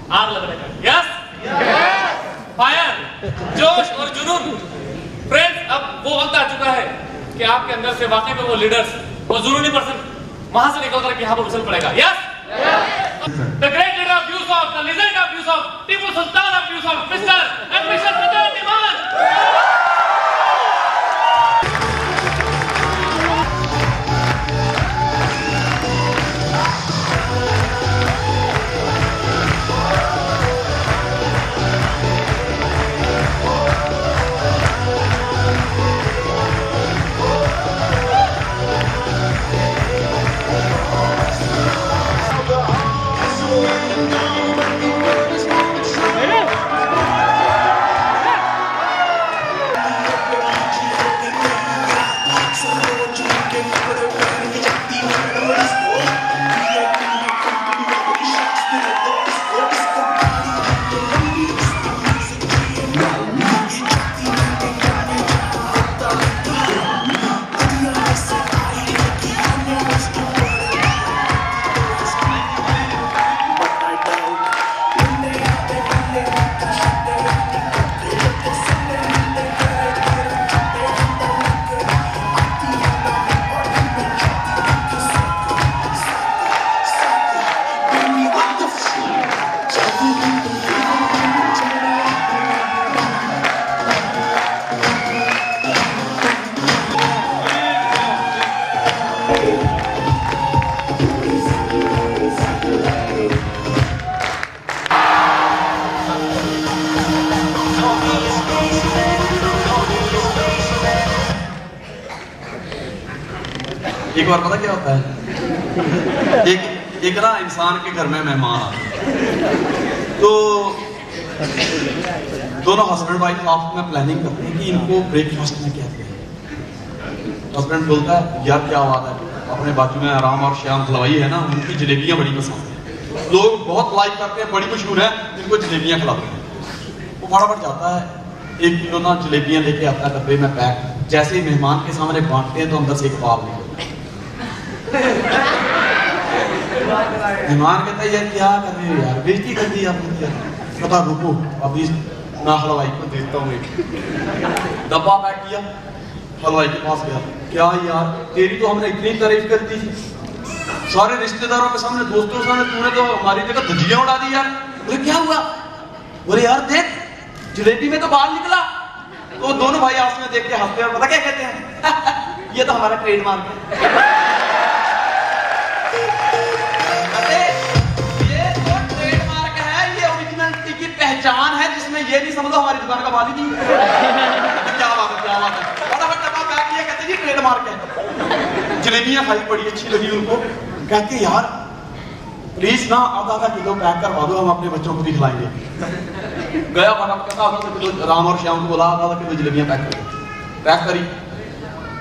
आग लगने का। यस फायर, जोश और जुनून। फ्रेंड्स, अब वो वक्त आ चुका है कि आपके अंदर से वाकई में वो लीडर्स, वो जुनूनी पर्सन वहां से निकल कर यहाँ पर उछल पड़ेगा। Yes the great leader of Yusuf, the legend of Yusuf, Tipu Sultan of Yusuf, mister ambition Pratap टिमान। एक बार पता क्या होता है, एक ना इंसान के घर में मेहमान आते हैं, तो दोनों हस्बैंड वाइफ आपस में प्लानिंग करते हैं कि इनको ब्रेकफास्ट में क्या दें। हस्बैंड बोलता है यार क्या बात है, अपने बाजू में आराम और श्याम खिलवाई है ना, उनकी जलेबियां बड़ी पसंद है, लोग बहुत लाइक करते हैं, बड़ी मशहूर है, इनको जलेबियां खिलाते हैं। वो फटाफट जाता है, 1 किलो ना जलेबियां लेके आता है डब्बे में पैक। जैसे ही मेहमान के सामने बांटते हैं तो अंदर से एक बाल निकलता है। मेहमान कहता है यार क्या कर रहे हो यार, बेइज्जती कर दी आपने यार। पता रुको अभी ना हलवाई को देता हूँ। डब्बा पैक किया, हलवाई के पास गया, क्या यार तेरी तो हमने इतनी तारीफ कर दी, सारे रिश्तेदारों के सामने, दोस्तों के सामने तूने तो हमारी जगह धज्जियां उड़ा दी यार। बोले क्या हुआ? बोले यार देख जलेबी में तो बाल निकला। तो दोनों भाई आपस में देख के हंसते हैं, पता क्या कहते हैं ये तो हमारा ट्रेडमार्क है। पहचान है जिसमें ये नहीं समझो हमारी दुकान का मालिक नहीं। क्या बात है, क्या बात है। फटाफट डब्बा पैक किया, कहते जी ट्रेडमार्क है। जलेबियां खाई, बड़ी अच्छी लगी उनको, कहते यार प्लीज ना आधा किलो पैक करवा दो, हम अपने बच्चों को भी खिलाएंगे। गया फटाफट कहता आधा किलो, राम और श्याम को बोला आधा किलो जलेबियां पैक कर, पैक करी।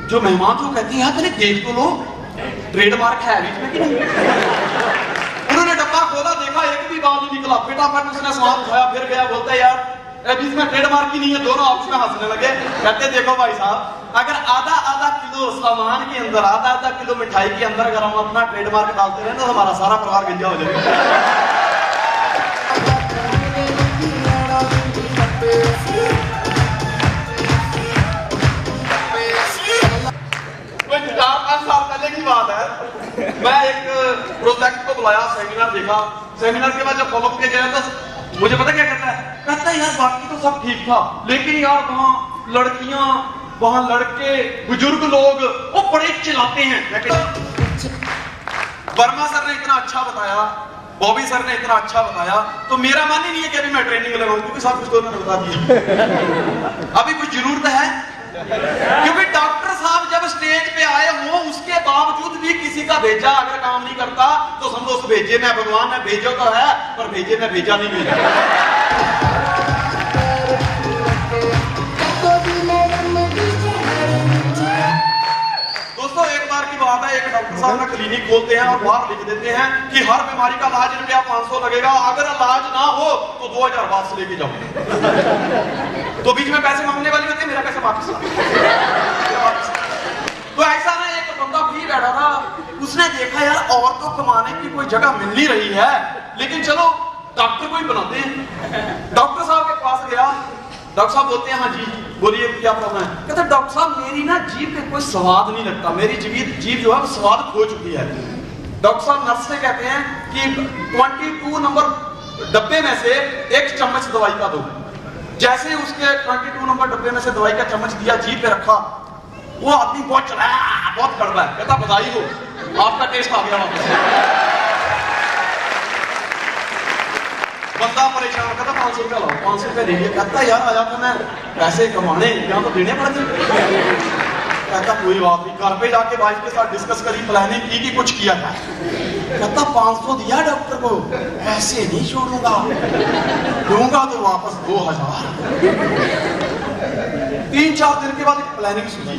जो मेहमान जो कहते हैं यार पहले देख तो लो ट्रेडमार्क है बीच में कि नहीं। उन्होंने डब्बा खोला, देखा एक भी बाल नहीं निकला। फटाफट उसने सामान उठाया, फिर गया, बोलता है यार अब इसमें ट्रेडमार्क ही नहीं है। दोनों आपस में हंसने लगे, कहते देखो भाई साहब अगर आधा किलो सामान के अंदर, आधा किलो मिठाई के अंदर अगर हम अपना ट्रेडमार्क डालते रहे तो हमारा सारा परिवार गंजा हो जाएगा। कोई 4-5 साल पहले की बात है, मैं एक प्रोजेक्ट को बुलाया, सेमिनार देखा। सेमिनार के बाद जब फॉलो के गया तो मुझे पता क्या कहता है, कहता है यार बाकी तो सब ठीक था, लेकिन यार वहाँ लड़कियां, वहाँ लड़के, बुजुर्ग लोग वो बड़े चिल्लाते हैं। वर्मा सर ने इतना अच्छा बताया, बॉबी सर ने इतना अच्छा बताया, तो मेरा मन ही नहीं है कि अभी मैं ट्रेनिंग लगाऊं, क्योंकि सब कुछ तो उन्होंने बता दिया। अभी कुछ जरूरत है, क्योंकि डॉक्टर साहब जब स्टेज पे आए हो उसके बावजूद भी किसी का भेजा अगर काम नहीं करता तो समझो उस भेजे में भगवान ने भेजो तो है, पर भेजे में भेजा नहीं भेजा। दोस्तों एक बार की बात है, एक डॉक्टर साहब ने क्लिनिक खोलते हैं और बाहर लिख देते हैं कि हर बीमारी का इलाज रुपया 500 लगेगा, अगर इलाज ना हो तो 2000 वापस लेके जाओ। तो बीच में पैसे मांगने वाली होती है, मेरा पैसा वापस। तो ऐसा ना एक बंदा फ्री बैठा था, उसने देखा यार और तो कमाने की कोई जगह मिल नहीं रही है, लेकिन चलो डॉक्टर को ही बनाते हैं। डॉक्टर साहब के पास गया, डॉक्टर साहब बोलते हैं हाँ जी बोलिए क्या प्रॉब्लम है। कहते डॉक्टर साहब मेरी ना जीभ पे कोई स्वाद नहीं लगता, मेरी जीभ जो है वो स्वाद खो चुकी है। डॉक्टर साहब नर्स से कहते हैं कि 22 नंबर डब्बे में से 1 चम्मच दवाई का दो। जैसे ही उसके 22 नंबर डब्बे में से दवाई का चम्मच दिया, जीभ पे रखा, वो आदमी बहुत चलाया, बहुत कड़वा है। कहता बधाई हो आपका टेस्ट आ गया वापस। बंदा परेशान, कहता 500 रुपया लाओ, 500 रुपया दे दिया। कहता यार आया था मैं पैसे कमाने, यहाँ तो देने पड़ते। कहता कोई बात नहीं, घर पे जाके वाइफ के साथ डिस्कस करी, प्लानिंग की कि कुछ किया था। कहता 500 दिया डॉक्टर को, ऐसे नहीं छोड़ूंगा, दूंगा तो वापस 2000। 3-4 दिन के बाद एक प्लानिंग सूझी,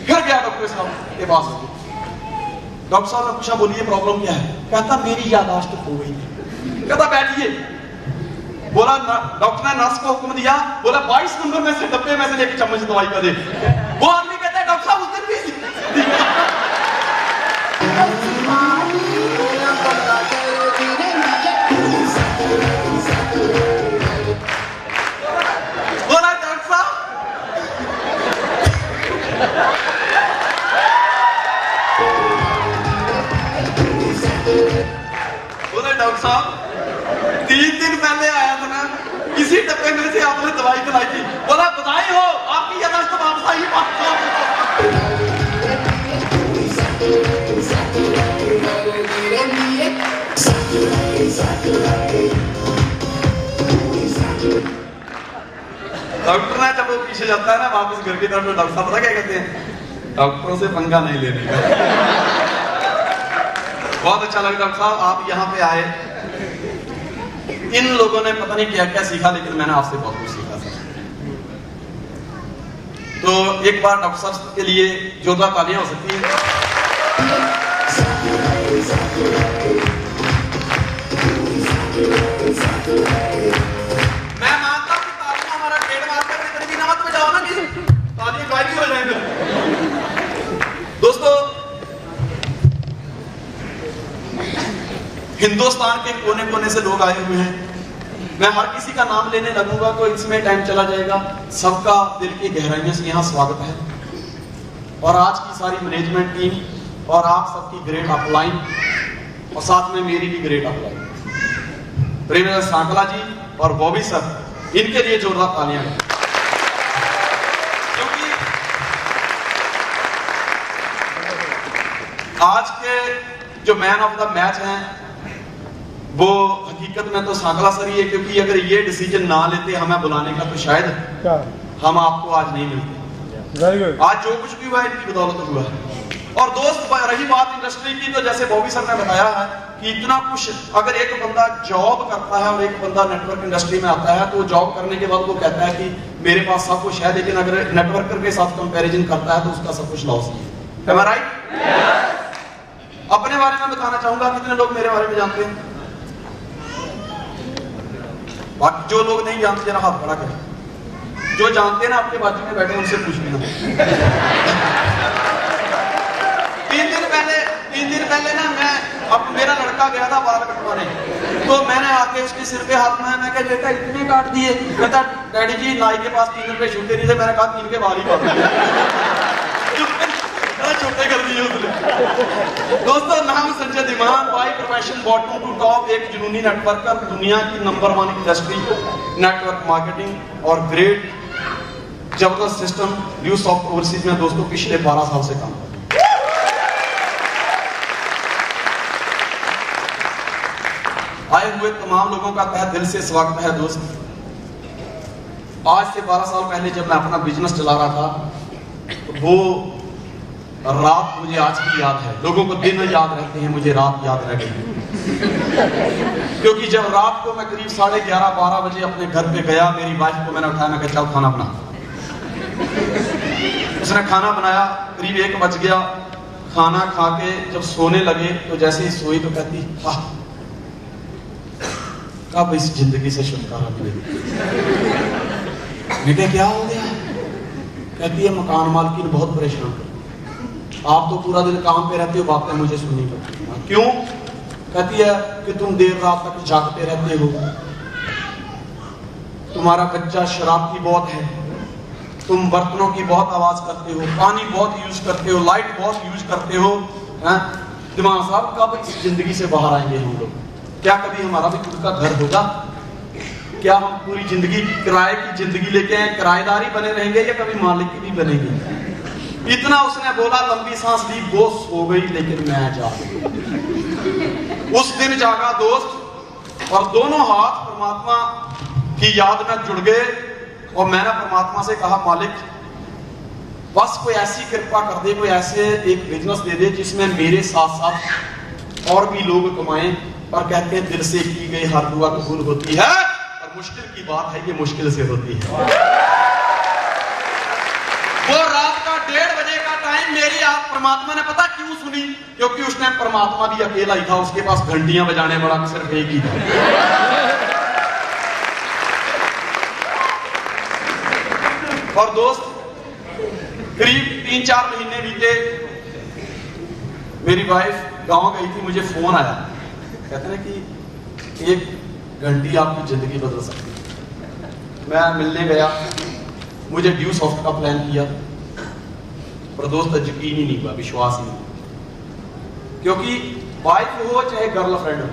फिर गया डॉक्टर साहब के पास। डॉक्टर साहब ने पूछा बोलिए प्रॉब्लम क्या है। कहता मेरी याददाश्त खो गई। कहता बैठिए। बोला डॉक्टर ने नर्स को हुक्म दिया, बोला 22 नंबर में से डब्बे में से 1 चम्मच दवाई का दे। वो आदमी कहता है डॉक्टर साहब उस दिन भी बोला डॉक्टर साहब बोला डॉक्टर साहब 3 दिन पहले आया था ना, इसी डब्बे में से आपने दवाई खिलाई थी। बोला बधाई हो आपकी याददाश्त तो वापस आई। डॉक्टर ने जब वो पीछे जाता है ना वापस घर की तरफ, तो डॉक्टर साहब पता क्या कहते हैं, डॉक्टरों से पंगा नहीं लेने का। बहुत अच्छा लगा डॉक्टर साहब आप यहाँ पे आए। इन लोगों ने पता नहीं क्या क्या सीखा, लेकिन मैंने आपसे बहुत कुछ सीखा सर। तो एक बार डॉक्टर साहब के लिए जोरदार तालियां हो सकती है। मैं मानता हूं कि तालियां हमारा ट्रेडमार्क है, लेकिन भी ना मत बजाओ ना कि तालियां गायब हो जाएंगे। दोस्तों हिंदुस्तान के कोने कोने से लोग आए हुए हैं। मैं हर किसी का नाम लेने लगूंगा तो इसमें टाइम चला जाएगा। सबका दिल की गहराइयों से यहाँ स्वागत है। और आज की सारी मैनेजमेंट टीम और आप सबकी ग्रेट अपलाइन और साथ में मेरी भी ग्रेट अपलाइन, प्रेमेंद्र सांकला जी और बॉबी सर, इनके लिए जोरदार तालियां। क्योंकि आज के जो मैन ऑफ द मैच हैं वो हकीकत में तो सांकला सर ही है, क्योंकि अगर ये डिसीजन ना लेते हमें बुलाने का तो शायद हम आपको आज नहीं मिलते। आज जो कुछ भी हुआ है इनकी बदौलत हुआ है। और दोस्त रही बात इंडस्ट्री की, तो जैसे बॉबी सर ने बताया है कि इतना कुछ अगर एक बंदा जॉब करता है और एक बंदा नेटवर्क इंडस्ट्री में आता है, तो जॉब करने के बाद वो कहता है कि मेरे पास सब कुछ है, लेकिन अगर नेटवर्कर के साथ कंपैरिजन करता है तो उसका सब कुछ लॉस है। Am I right? अपने बारे में बताना चाहूंगा, कितने लोग मेरे बारे में जानते हैं? बाकी जो लोग नहीं जानते जरा हाथ खड़ा करें। जो जानते हैं ना अपने बाजू में बैठे उनसे पूछ लेना। 3 दिन पहले ना अब मेरा लड़का गया था बाल कटवाने, तो मैंने आके उसके सिर पे हाथ में, मैं कहा बेटा इतने काट दिए। कहता डैडी जी नाई के पास 3 रुपए छूटे नहीं थे। मैंने कहा 3 के बाल ही काट दिए। छोटे कर दिए उसने। दोस्तों नाम Sanjay Dhiman, by profession bottom to top, एक जुनूनी नेटवर्कर, दुनिया की नंबर 1 इंडस्ट्री नेटवर्क मार्केटिंग और ग्रेट जबरदस्त सिस्टम न्यू सॉफ्ट ओवरसीज में दोस्तों पिछले 12 साल से काम कर। आए हुए तमाम लोगों का तहे दिल से स्वागत है दोस्त। आज से 12 साल पहले जब मैं अपना बिजनेस चला रहा था, तो वो रात मुझे आज भी याद है। लोगों को दिन याद रहते हैं, मुझे रात याद रह गई। क्योंकि जब रात को मैं करीब 11:30-12 बजे अपने घर पे गया, मेरी वाइफ को मैंने उठाया, मैं कहा चल खाना बना। उसने खाना बनाया, करीब 1 बज गया। खाना खा के जब सोने लगे तो जैसे ही सोई तो कहती वाह, कब इस जिंदगी से छुटकारा मिलेगा। मैं कहा क्या हो गया? कहती है मकान मालकिन बहुत परेशान, आप तो पूरा दिन काम पे रहते हो, बातें मुझे सुननी पड़ती। क्यों? कहती है कि तुम देर रात तक जागते रहते हो, तुम्हारा बच्चा शरारती बहुत है, तुम बर्तनों की बहुत आवाज करते हो, पानी बहुत यूज करते हो, लाइट बहुत यूज करते हो। दिमाग साहब कब इस जिंदगी से बाहर आएंगे हम लोग? क्या कभी हमारा भी खुद का घर होगा? क्या हम पूरी जिंदगी किराए की जिंदगी लेके आए, किराएदारी बने रहेंगे या कभी मालिक भी बनेंगे? इतना उसने बोला, लंबी सांस ली, वो सो गई लेकिन मैं जाग गई। उस दिन जागा दोस्त और दोनों हाथ परमात्मा की याद में जुड़ गए और मैंने परमात्मा से कहा, मालिक बस कोई ऐसी कृपा कर दे, कोई ऐसे एक बिजनेस दे दे जिसमें मेरे साथ साथ और भी लोग कमाएं। और कहते हैं दिल से की गई हर दुआ कबूल होती है, और मुश्किल की बात है ये मुश्किल से होती है। वो रात का 1:30 बजे का टाइम मेरी आप परमात्मा ने पता क्यों सुनी? क्योंकि उसने परमात्मा भी अकेला ही था, उसके पास घंटियां बजाने वाला सिर्फ एक ही था। और दोस्त करीब 3-4 महीने बीते, मेरी वाइफ गांव गई थी, मुझे फोन आया, कहते हैं कि एक घंटी आपकी जिंदगी बदल सकती है। मैं मिलने गया, मुझे ड्यू सॉफ्ट का प्लान किया, पर दोस्त यकीन ही नहीं हुआ, विश्वास ही नहीं। क्योंकि वाइफ हो चाहे गर्लफ्रेंड हो,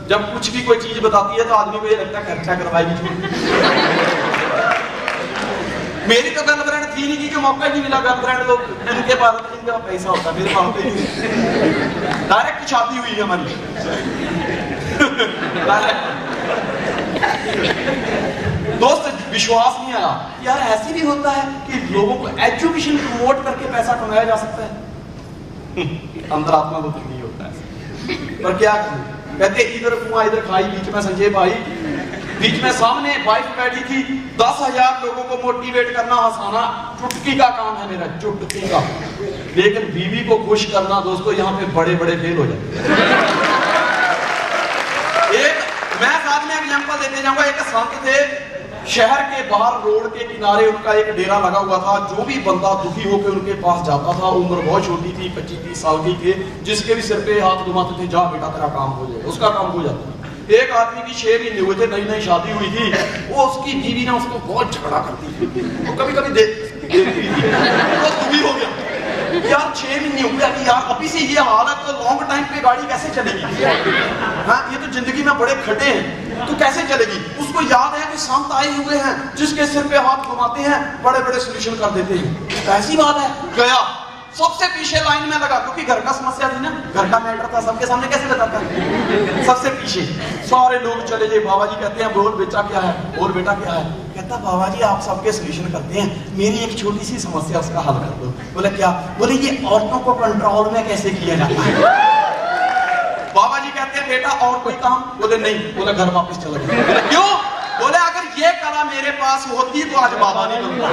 जब कुछ भी कोई चीज बताती है तो आदमी को ये लगता है खर्चा करवाएगी। मेरी तो गर्लफ्रेंड थी नहीं, क्योंकि मौका ही नहीं मिला। गर्लफ्रेंड लोग उनके पास जिनके पास पैसा होता, मेरे पास होता ही नहीं। डायरेक्ट शादी हुई है हमारी। दोस्त विश्वास नहीं आया यार, ऐसी भी होता है कि लोगों को एजुकेशन प्रमोट करके पैसा कमाया जा सकता है। अंतरात्मा को नहीं होता है, पर क्या करूं? कहते इधर कुआं इधर खाई, बीच में संजय भाई, बीच में सामने वाइफ बैठी थी। 10,000 लोगों को मोटिवेट करना, हंसाना चुटकी का काम है मेरा, चुटकी का। लेकिन बीवी को खुश करना दोस्तों, यहाँ पे बड़े बड़े फेल हो जाते हैं। एक मैं साथ में एग्जांपल देते जाऊंगा। एक संत थे, शहर के बाहर रोड के किनारे उनका एक डेरा लगा हुआ था। जो भी बंदा दुखी होकर उनके पास जाता था, उम्र बहुत छोटी थी, 25-30 साल की थे, जिसके भी सिर पे हाथ घुमाते थे, जा बेटा तेरा काम हो जाएगा, उसका काम हो जाता था। एक आदमी की 6 महीने हुए थे, नई नई शादी हुई थी, वो उसकी बीवी ने उसको बहुत झगड़ा करती थी, वो कभी कभी देखती थी, वो दुखी हो गया यार 6 महीने हो गया कि यार अभी से ये हाल है तो लॉन्ग टाइम पे गाड़ी कैसे चलेगी? हाँ, ये तो जिंदगी में बड़े खड्डे हैं, तो कैसे चलेगी? उसको याद है कि संत आए हुए हैं जिसके सिर पे हाथ घुमाते हैं, बड़े बड़े सोल्यूशन कर देते हैं। ऐसी बात है, गया सबसे पीछे लाइन में लगा, क्योंकि घर का समस्या थी ना, घर का मैटर था, सबके सामने कैसे बताता है? सबसे पीछे सारे लोग चले गए। बाबा जी कहते हैं बोल बेटा क्या है, बोल बेटा क्या है? कहता बाबा जी आप सबके सोल्यूशन करते हैं, मेरी एक छोटी सी समस्या उसका हल कर दो। बोले क्या? बोले ये औरतों को कंट्रोल में कैसे किया जाता है? बाबा जी कहते हैं बेटा और कोई काम? बोले नहीं। बोले घर वापस चला गया। बोले क्यों? बोले अगर ये कला मेरे पास होती तो आज बाबा नहीं बनता।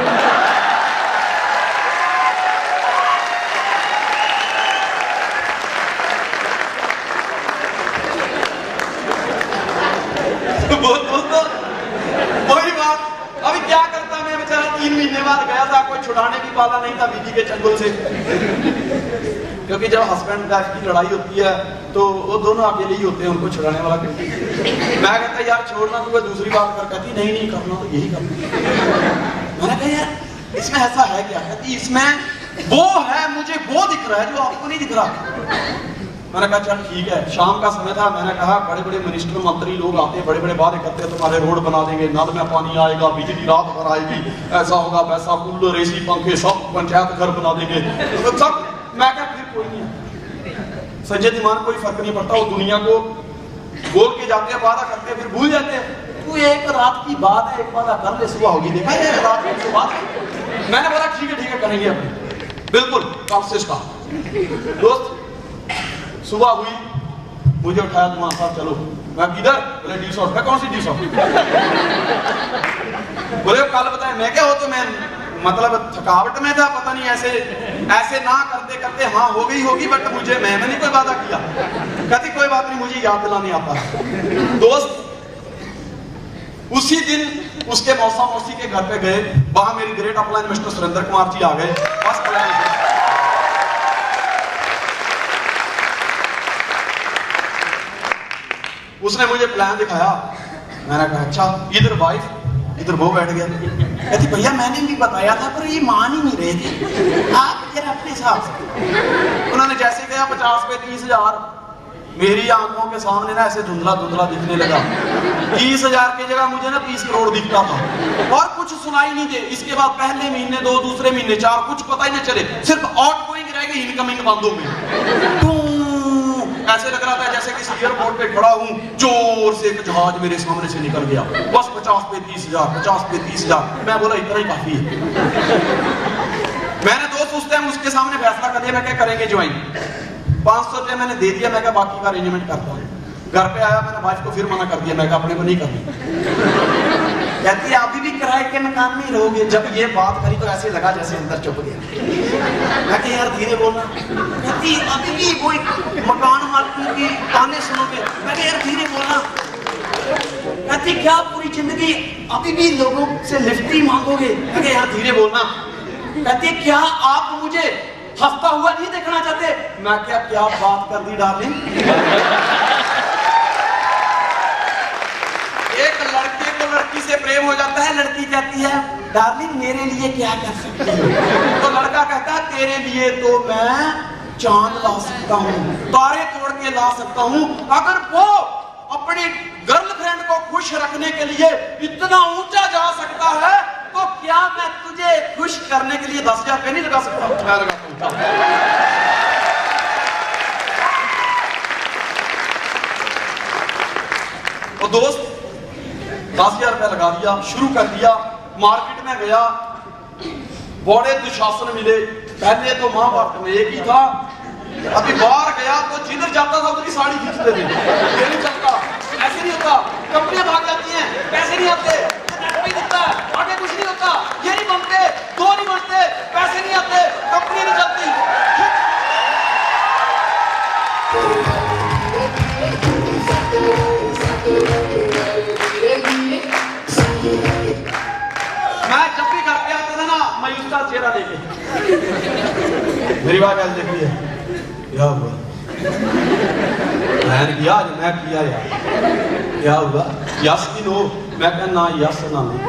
वही बात, अभी क्या करता मैं बेचारा, 3 महीने बाद गया था, कोई छुड़ाने की पाला नहीं था बीवी के चंगुल से। क्योंकि जब हस्बैंड वाइफ की लड़ाई होती है तो वो दोनों अकेले ही होते हैं, उनको छुड़ाने वाला क्योंकि मैं कहता यार छोड़ना तू दूसरी बात कर, कहती नहीं नहीं करना तो यही करना। मैंने कहा यार इसमें ऐसा है क्या? कहती इसमें वो है, मुझे वो दिख रहा है जो आपको नहीं दिख रहा। मैंने कहा चल ठीक है। शाम का समय था, मैंने कहा बड़े बड़े मिनिस्टर मंत्री लोग आते हैं, बड़े बड़े वादे करते हैं, तुम्हारे रोड बना देंगे, नल में पानी आएगा, बिजली रात भर आएगी, ऐसा होगा वैसा, कूलर एसी पंखे सब, पंचायत घर बना देंगे, तो सब। मैं कहा फिर कोई नहीं, संजय दिमान कोई फर्क नहीं पड़ता, वो दुनिया को बोल के जाते हैं, वादा करते हैं, फिर भूल जाते हैं। तू एक रात की बात है, एक वादा कर ले, सुबह होगी, देखा है रात की बात। मैंने बोला ठीक है करेंगे अपने, बिल्कुल कब से स्टार्ट। दोस्त सुबह हुई, मुझे उठाया तुम्हारा साहब चलो। मैं किधर? बोले ड्यू सॉफ्ट। कौन सी ड्यू सॉफ्ट? बोले कल बताए। मैं क्या हो तो मैं मतलब थकावट में था, पता नहीं ऐसे ना करते करते हाँ हो गई होगी, बट मुझे मैंने नहीं कोई वादा किया। कहती कोई बात नहीं, मुझे याद दिलाने आता। दोस्त उसी दिन उसके मौसा मौसी के घर पे गए, वहां मेरी great upline mister Surendra Kumar ji आ गए। बस उसने मुझे प्लान दिखाया। मैंने कहा अच्छा, इधर वाइफ, इधर वो बैठ गया। कहती भैया मैंने भी बताया था पर ये मान ही नहीं रहे थे, आप यार अपने हिसाब से। उन्होंने जैसे कहा 50 पे 30,000, मेरी आंखों के सामने ना ऐसे धुंधला धुंधला दिखने लगा। 30,000 की जगह मुझे ना 30 करोड़ दिखता था और कुछ सुनाई नहीं दे। इसके बाद पहले महीने 2, दूसरे महीने 4, कुछ पता ही नहीं चले, सिर्फ आउटगोइंग रह गई, इनकमिंग बंद हो गई। ऐसे लग रहा था जैसे किसी एयरपोर्ट पे खड़ा हूं, जोर से एक जहाज मेरे सामने से निकल गया। बस 50 पे 30,000, 50 पे 30,000। मैं बोला इतना ही काफी है। मैंने दोस्त उस टाइम उसके सामने फैसला कर लिया, मैं क्या करेंगे ज्वाइन। 500 रुपया मैंने दे दिया, मैं क्या बाकी का अरेंजमेंट करता हूँ। घर पे आया, मैंने वाइफ को फिर मना कर दिया, मैं क्या अपने को नहीं करनी। कहती है अभी भी किराए के मकान में ही रहोगे। जब ये बात करी तो ऐसे लगा जैसे अंदर चुप गया। मैं यार धीरे बोलना। कहती अभी भी वो मकान मालिक की ताने सुनोगे। मैं यार धीरे बोलना। कहती क्या पूरी जिंदगी अभी भी लोगों से लिफ्ट ही मांगोगे। मैं यार धीरे बोलना। कहती क्या आप मुझे हंसता हुआ नहीं देखना चाहते। मैं क्या बात कर दी डार्लिंग। एक लड़के को लड़की से प्रेम हो जाता है, लड़की कहती है डार्लिंग मेरे लिए क्या कर सकती है। तो लड़का कहता है तेरे लिए तो मैं चांद ला सकता हूँ, तारे तोड़ के ला सकता हूँ। अगर वो अपनी गर्लफ्रेंड को खुश रखने के लिए इतना ऊंचा जा सकता है तो क्या मैं तुझे खुश करने के लिए 10,000 रुपये नहीं लगा सकता। मैं लगाता हूँ। तो दोस्त 10,000 रुपया लगा दिया, शुरू कर दिया। मार्केट में गया, बड़े दुशासन मिले। पहले तो महाभारत में एक ही था, अभी बाहर गया तो जिधर जाता था उसकी साड़ी खींचते थे। ये नहीं चलता, ऐसे नहीं होता। कंपनियां भाग जाती हैं, पैसे नहीं आते, नहीं दिखता है, आगे कुछ नहीं होता। ये नहीं बनते, 2 नहीं बनते, पैसे नहीं आते, कंपनी नहीं चलती। मैं जब भी घर पे आता था ना मायूस का चेहरा लेके, मेरी बात याद देखी है क्या हुआ। मैंने किया आज, मैं किया यार क्या हुआ। यस की नो, मैं कहना ना यस ना नहीं,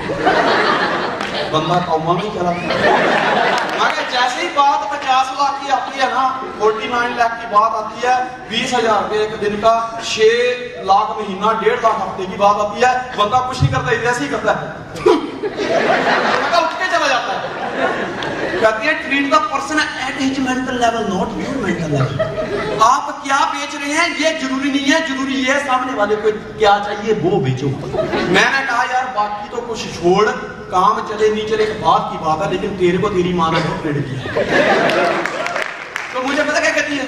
बंदा कौमा में चला। मगर जैसे ही बात 50 लाख की आती है ना, 49 लाख की बात आती है, 20,000 रुपये एक दिन का, 6 लाख महीना, 1.5 लाख हफ्ते की बात आती है, बंदा कुछ नहीं करता, ऐसे ही करता है। उठ के चला जाता है। कहती है treat the person at his mental level, not your mental level. आप क्या बेच रहे हैं ये जरूरी नहीं है, जरूरी ये है सामने वाले को क्या चाहिए वो बेचो। मैंने कहा यार बाकी तो कुछ छोड़, काम चले नहीं चले बात की बात है, लेकिन तेरे को तेरी मां ने ट्रेड किया। तो मुझे पता क्या कहती है।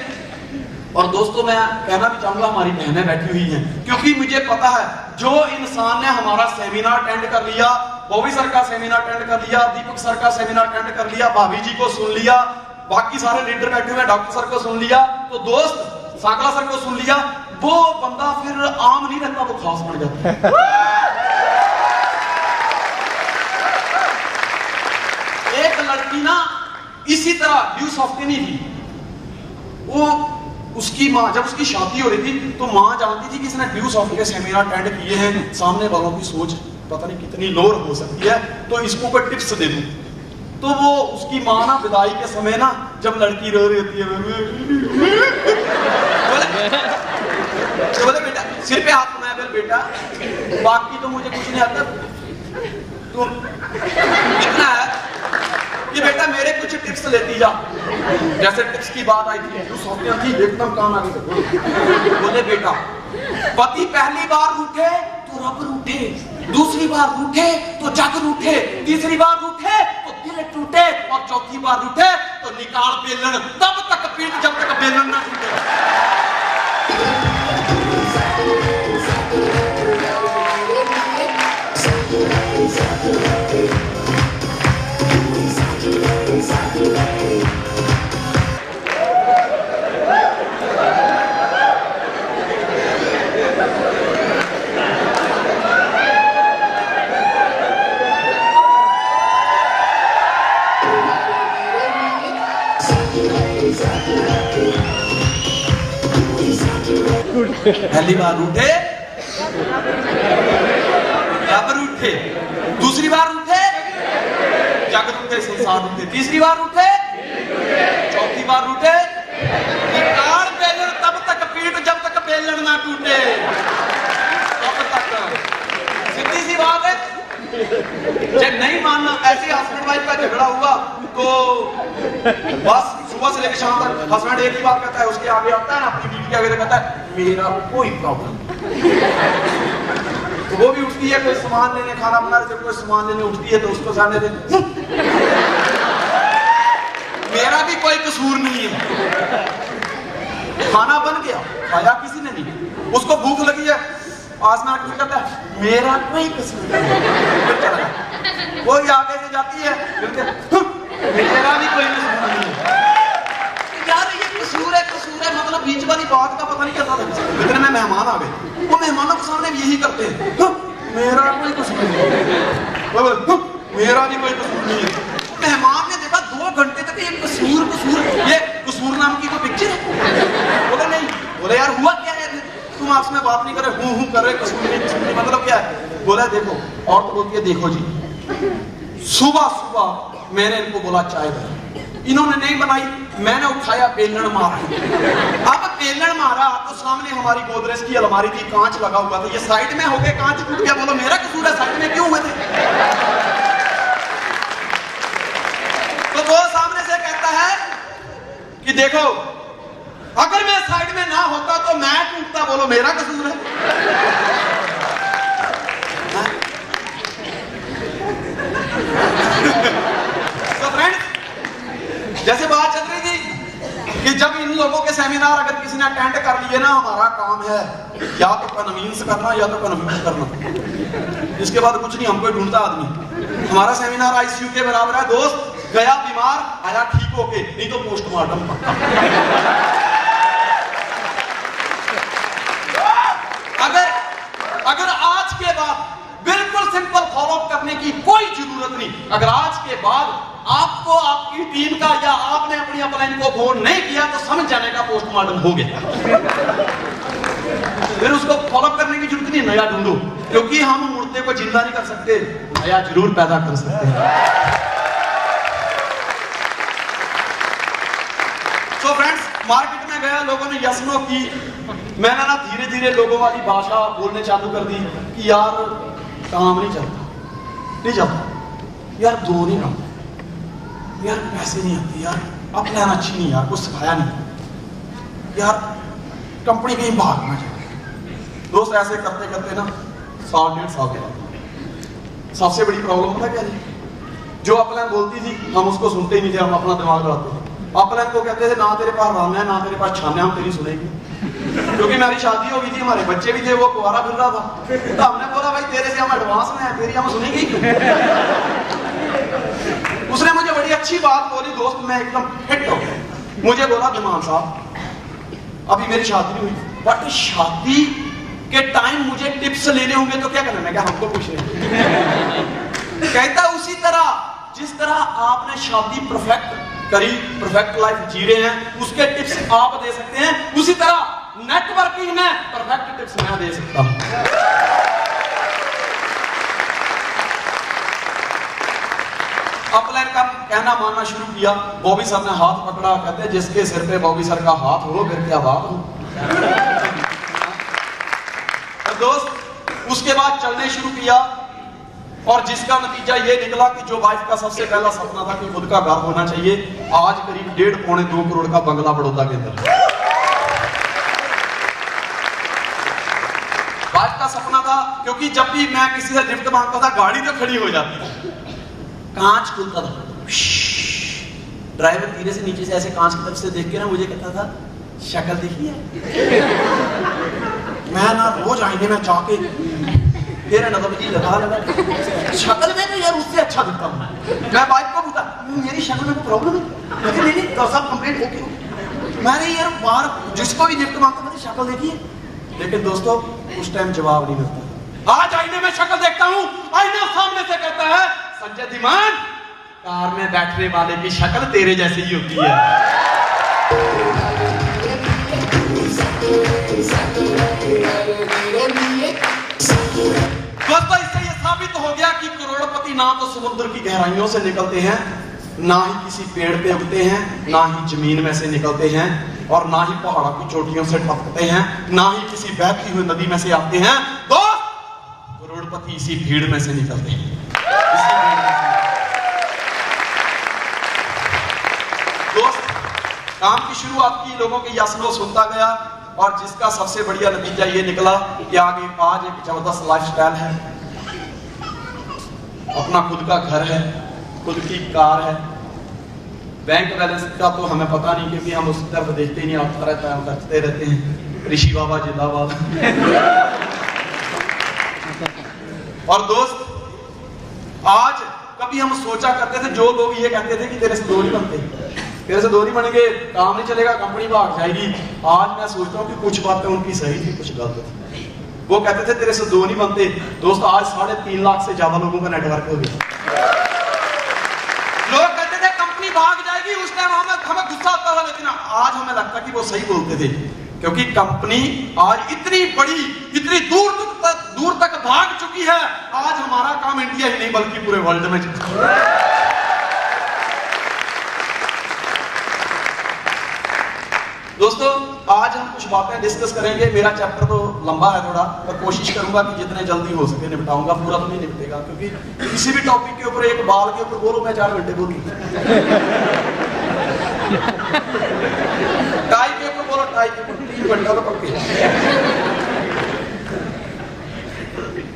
और दोस्तों मैं कहना भी चाहूंगा हमारी बहनें बैठी हुई हैं, क्योंकि मुझे पता है जो इंसान ने हमारा सेमिनार अटेंड कर लिया, बॉबी सर का सेमिनार अटेंड कर लिया, दीपक सर का सेमिनार अटेंड कर लिया, भाभी जी को सुन लिया, बाकी सारे लीडर बैठे हुए डॉक्टर सर को सुन लिया, तो दोस्त साकला सर को सुन लिया, वो बंदा फिर आम नहीं रहता, वो खास बन जाता है। एक लड़की ना इसी तरह ड्यू सॉफ्टनी थी। वो उसकी माँ, जब उसकी शादी हो रही थी तो माँ जानती थी कि इसने ड्यू सॉफ्ट के सेमिनार अटेंड किए हैं, सामने वालों की सोच पता नहीं कितनी लोर हो सकती है, तो इसको कोई टिप्स दे दूं। तो वो उसकी माँ ना विदाई के समय ना, जब लड़की रो रही होती है, बोले बेटा सिर पे हाथ बनाया, बोले बेटा बाकी तो मुझे कुछ नहीं आता, तो इतना है कि बेटा मेरे कुछ टिप्स लेती जा। जैसे टिप्स की बात आई थी, थी एकदम कान आगे। बोले बेटा पति पहली बार रूठे तो रब रूठे, दूसरी बार रूठे तो जग रूठे, तीसरी बार रूठे तो दिल टूटे, और चौथी बार रूठे तो निकाल बेलन, तब तक पीट जब तक बेलन ना टूटे। पहली बार रूठे रूठे, दूसरी बार रूठे, जग रूठे, संसार रूठे, तीसरी बार रूठे, चौथी बार रूठे, निकाल बेलन तब तक पीट जब तक बेलन ना टूटे, तब तक। सीधी सी बात है। जब नहीं मानना, ऐसे हस्बैंड वाइफ का झगड़ा हुआ तो बस सुबह से लेकर शाम तक हस्बैंड एक ही बात कहता है, उसके आगे आता है ना अपनी बीवी के आगे कहता है मेरा कोई प्रॉब्लम। तो वो भी उठती है, कोई सामान लेने, खाना बना रहे, जब कोई सामान लेने उठती है तो उसको सामने दे, मेरा भी कोई कसूर नहीं है। खाना बन गया, खाया किसी ने नहीं, उसको भूख लगी है, आसमान कुछ कहता है मेरा कोई कसूर नहीं। वो आगे से जाती है, मेरा भी कोई कसूर नहीं है। यार ये कसूर है मतलब बीच वाली बात का पता नहीं क्या था। इतने में मेहमान आ गए, वो मेहमानों के सामने भी यही करते हैं, मेरा कोई कसूर नहीं है, मेरा भी कोई कसूर नहीं है। मेहमान ने देखा 2 घंटे तक ये कसूर नाम की कोई पिक्चर है। बोले नहीं, बोले यार हुआ क्या है, तुम आपस में बात नहीं कर रहे, हूं कर रहे, कसूर नहीं, मतलब क्या है। बोला देखो, और तो बोलती है देखो जी, सुबह मैंने इनको बोला चाय बनाओ, इन्होंने नहीं बनाई, मैंने उठाया बेलन मारा। अब बेलन मारा तो सामने हमारी गोदरेज की अलमारी थी, कांच लगा हुआ था, ये साइड में हो गए, कांच टूट गया। बोलो मेरा कसूर है, साइड में क्यों हुए थे? तो वो सामने से कहता है कि देखो अगर मैं साइड में ना होता तो मैं टूटता। बोलो मेरा कसूर है? तो फ्रेंड्स, जैसे बात चल रही थी कि जब इन लोगों के सेमिनार अगर किसी ने अटेंड कर लिए ना, हमारा काम है या तो कन्वींस करना या तो कन्विंस करना, इसके बाद कुछ नहीं, हमको ढूंढता आदमी। हमारा सेमिनार आईसीयू के बराबर है दोस्त, गया बीमार आया ठीक होके, नहीं तो पोस्टमार्टम पक्का। अगर आज के बाद बिल्कुल सिंपल फॉलो करने की कोई जरूरत नहीं, अगर आज के बाद आपको आपकी टीम का या आपने अपनी अपलाइन को फोन नहीं किया तो समझ जाने का पोस्टमार्टम हो गया। फिर उसको फॉलो करने की जरूरत नहीं, नया ढूंढो, क्योंकि हम मुर्दे को जिंदा नहीं कर सकते, नया जरूर पैदा कर सकते हैं। तो फ्रेंड्स, मार्केट में गया, लोगों ने यस नो की, मैंने ना धीरे धीरे लोगों वाली भाषा बोलने चालू कर दी कि यार काम नहीं चलता यार, दो नहीं काम, यार पैसे नहीं आते, यार अपलाइन अच्छी नहीं, यार कुछ सिखाया नहीं, यार कंपनी कहीं भागना चाहिए। दोस्त ऐसे करते करते ना 1.5 साल गया। सबसे बड़ी प्रॉब्लम पता क्या थी? जो अपलाइन बोलती थी हम उसको सुनते ही नहीं थे, हम अपना दिमाग लगाते थे। अपलाइन को कहते थे ना तेरे पास राम है ना तेरे पास छान है, हम तेरी सुनेंगे। क्योंकि मेरी शादी हो गई थी, हमारे बच्चे भी थे, वो कुंवारा फिर रहा था, तो हमने बोला भाई तेरे से हम एडवांस में है, तेरी हम सुनेंगे क्यों? उसने मुझे बड़ी अच्छी बात बोली दोस्त, मैं एकदम हिट हो गया। मुझे बोला दिमान साहब अभी मेरी शादी नहीं हुई, बट शादी के टाइम मुझे टिप्स लेने होंगे तो क्या करना? मैं क्या हमको पूछ रहे? कहता उसी तरह जिस तरह आपने शादी परफेक्ट करी, परफेक्ट लाइफ जी रहे हैं, उसके टिप्स आप दे सकते हैं, उसी तरह नेटवर्किंग में परफेक्ट टिप्स मैं दे सकता हूं। अपलाइन का कहना मानना शुरू किया, बॉबी सर ने हाथ पकड़ा, कहते हैं जिसके सिर पे बॉबी सर का हाथ हो फिर क्या बात हो। तो दोस्त उसके बाद चलने शुरू किया, और जिसका नतीजा ये निकला कि जो वाइफ का सबसे पहला सपना था कि खुद का घर होना चाहिए, आज करीब 1.5-2 करोड़ का बंगला बड़ौदा के अंदर। वाइफ का सपना था, क्योंकि जब भी मैं किसी से लिफ्ट मांगता था गाड़ी तो खड़ी हो जाती थी, कांच खुलता था, ड्राइवर धीरे से नीचे से ऐसे कांच की तरफ से देख के ना मुझे कहता था शक्ल देखिए। मैं ना रोज आईने में जाके तेरे नजर जी लगा शक्ल में तो यार उससे अच्छा दिखता हूँ। मैं बाइक को पूछा मेरी शक्ल में कोई प्रॉब्लम है? नहीं तो सब कंप्लेंट होगी। मैंने यार बाहर जिसको भी लिफ्ट मांगता था शक्ल देखिए, लेकिन दोस्तों उस टाइम जवाब नहीं मिलता। आज आईने में शक्ल देखता हूँ, आईना सामने से कहता है संजय धीमान, कार में बैठने वाले की शक्ल तेरे जैसी ही होती है। दोस्तों इससे ये साबित हो ना तो समुद्र की गहराइयों से निकलते हैं, ना ही किसी पेड़ पे उगते हैं, ना ही जमीन में से निकलते हैं, और ना ही पहाड़ों की चोटियों से टपकते हैं, ना ही किसी बहती हुई नदी में से आते हैं। दोस्त, करोड़पति इसी भीड़ में से निकलते हैं, इसी भीड़ में से। दोस्त, काम की शुरुआत की, लोगों के यासनो सुनता गया, और जिसका सबसे बढ़िया नतीजा ये निकला कि आगे आज एक जबरदस्त लाइफस्टाइल है, अपना खुद का घर है, खुद की कार है, बैंक बैलेंस का तो हमें पता नहीं क्योंकि हम उस तरफ देखते ही नहीं, आता रहता है, हम खर्चते रहते हैं। ऋषि बाबा जिंदाबाद। और दोस्त, आज कभी हम सोचा करते थे, जो लोग ये कहते थे कि तेरे से दो नहीं बनते, तेरे से दो नहीं बनेंगे, काम नहीं चलेगा, कंपनी भाग जाएगी, आज मैं सोचता हूँ कि कुछ बातें उनकी सही थी, कुछ गलत थी। वो कहते थे तेरे से दो नहीं बनते। दोस्त, आज 3.5 लाख से ज्यादा लोगों का नेटवर्क हो गया। लोग कहते थे कंपनी भाग जाएगी, उस टाइम हमें गुस्सा आता था, लेकिन आज हमें लगता कि वो सही बोलते थे, क्योंकि कंपनी आज इतनी बड़ी, इतनी दूर तक भाग चुकी है। आज हमारा काम इंडिया ही नहीं बल्कि पूरे वर्ल्ड में दोस्तों, आज हम कुछ बातें डिस्कस करेंगे। मेरा चैप्टर तो लंबा है थोड़ा, पर कोशिश करूंगा कि जितने जल्दी हो सके निपटाऊंगा। पूरा तो नहीं निपटेगा, क्योंकि किसी भी टॉपिक के ऊपर, एक बाल के ऊपर बोलो, मैं 4 घंटे बोलूं। टाई के ऊपर बोलो, टाई के ऊपर 3 घंटा तो पक्के।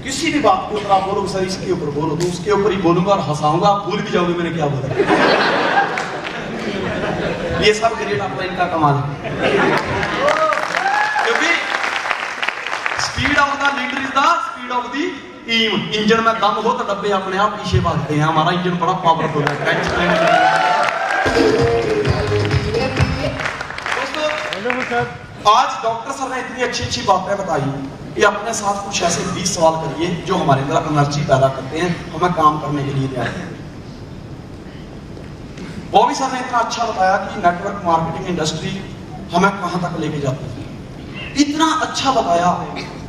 किसी भी बात के ऊपर आप बोलो सर इसके ऊपर बोलो, तो उसके ऊपर ही बोलूंगा और हंसाऊंगा, आप भूल भी जाओगे मैंने क्या बोला। ये सब ग्रेट अपलाइन का कमाल है, क्योंकि speed of the leader is the speed of the team. Engine में दम हो तो डब्बे अपने आप पीछे भागते हैं। हमारा इंजन बड़ा पावरफुल है। दोस्तों, आज डॉक्टर सर ने इतनी अच्छी बातें बताई कि अपने साथ कुछ ऐसे 20 सवाल करिए जो हमारे अंदर एनर्जी पैदा करते हैं, हमें काम करने के लिए तैयार हैं। बॉबी सर ने इतना अच्छा बताया कि नेटवर्क मार्केटिंग इंडस्ट्री हमें कहां तक लेके जाती है, इतना अच्छा बताया,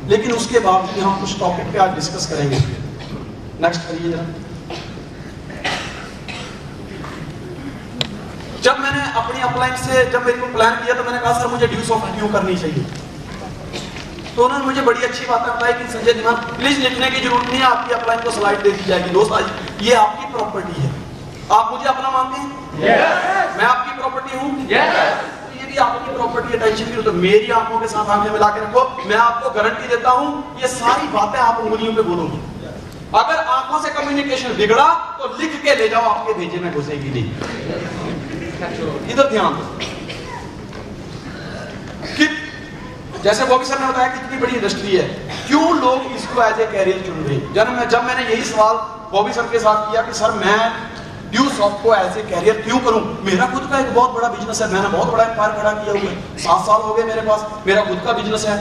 लेकिन उसके बाद भी हम कुछ टॉपिक पे आज डिस्कस करेंगे। नेक्स्ट करिए जरा। जब मैंने अपनी अपलाइन से जब मेरे को प्लान किया तो मैंने कहा सर मुझे ड्यूज ऑफ ड्यू करनी चाहिए, तो उन्होंने मुझे बड़ी अच्छी बात बताई कि संजय दिमान प्लीज लिखने की जरूरत नहीं है, आपकी अपलाइन को स्लाइड दे दी जाएगी। दोस्त, आज ये आपकी प्रॉपर्टी है, आप मुझे अपना मानते हैं? yes. मैं आपकी प्रॉपर्टी हूँ? yes. तो ये भी आपकी प्रॉपर्टी है, टेंशन की। तो मेरी आंखों के साथ आंखें मिला के रखो, मैं आपको गारंटी देता हूँ ये सारी बातें आप उंगलियों पे बोलोगे। अगर आंखों से कम्युनिकेशन बिगड़ा तो लिख के ले जाओ, आपके भेजे में घुसेगी नहीं। इधर ध्यान दो कि जैसे बॉबी सर ने बताया कि इतनी बड़ी इंडस्ट्री है, क्यों लोग इसको एज ए कैरियर चुन रहे हैं। जब मैंने यही सवाल बॉबी सर के साथ किया कि सर मैं ड्यूसॉफ्ट को एज ए कैरियर क्यों करूं, मेरा खुद का एक बहुत बड़ा बिजनेस है, मैंने बहुत बड़ा एम्पायर खड़ा किया हुआ है, 7 साल हो गए मेरे पास, मेरा खुद का बिजनेस है,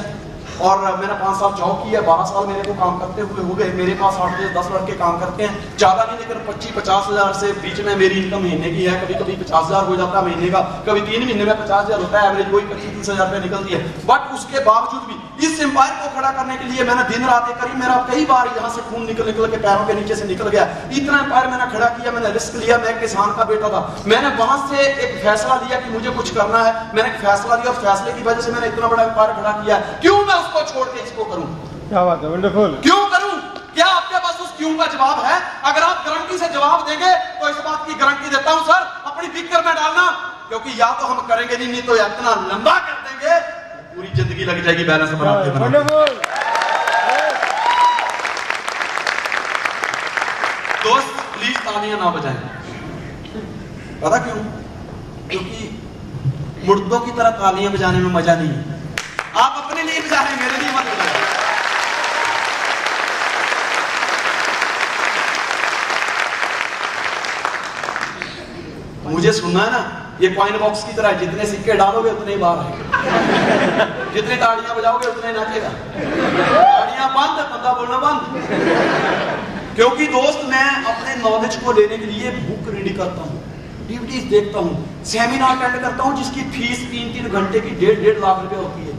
और मैंने 5 साल जॉब की है, 12 साल मेरे को काम करते हुए हो गए। मेरे पास 8 से 10 लड़के काम करते हैं, ज्यादा नहीं, लेकिन 25-50 हजार से बीच में मेरी इनकम महीने की है। कभी कभी 50 हजार हो जाता है महीने का, कभी 3 महीने में 50 हजार होता है, एवरेज कोई 25-30 हजार रुपए निकलती है। बट उसके बावजूद भी इस एम्पायर को खड़ा करने के लिए मैंने दिन रात करी, मेरा कई बार यहाँ से खून निकल के पैरों के नीचे से निकल गया। इतना एम्पायर मैंने खड़ा किया, मैंने रिस्क लिया, मैं किसान का बेटा था, मैंने वहां से एक फैसला लिया कि मुझे कुछ करना है, मैंने एक फैसला लिया, फैसले की वजह से मैंने इतना बड़ा एम्पायर खड़ा किया। क्यों मैं उसको छोड़ के इसको करूं? क्या बात है, वंडरफुल। क्यों करूं? क्या आपके पास उस क्यों का जवाब है? अगर आप गारंटी से जवाब देंगे तो इस बात की गारंटी देता हूं सर, अपनी फिक्र में डालना, क्योंकि या तो हम करेंगे नहीं तो इतना लंबा कर देंगे पूरी जिंदगी लग जाएगी बैलेंस बनाते बनाते। दोस्त प्लीज तालियां ना बजाएं। पता क्यों? क्योंकि मुर्दों की तरह तालियां बजाने में मजा नहीं है। आप अपने लिए बजा रहे हैं, मेरे लिए मत बजाएं। मुझे सुनना है ना, ये कॉइन बॉक्स की तरह है, जितने सिक्के डालोगे उतने ही बाहर आएंगे, जितनी ताड़ियां बजाओगे उतने ही नाचेगा। ताड़ियां बंद, बंदा बोलना बंद। क्योंकि दोस्त मैं अपने नॉलेज को लेने के लिए बुक रीडिंग करता हूँ, डीवीडीज देखता हूँ, सेमिनार अटेंड करता हूँ जिसकी फीस 3-3 घंटे की 1.5 लाख रुपए होती है।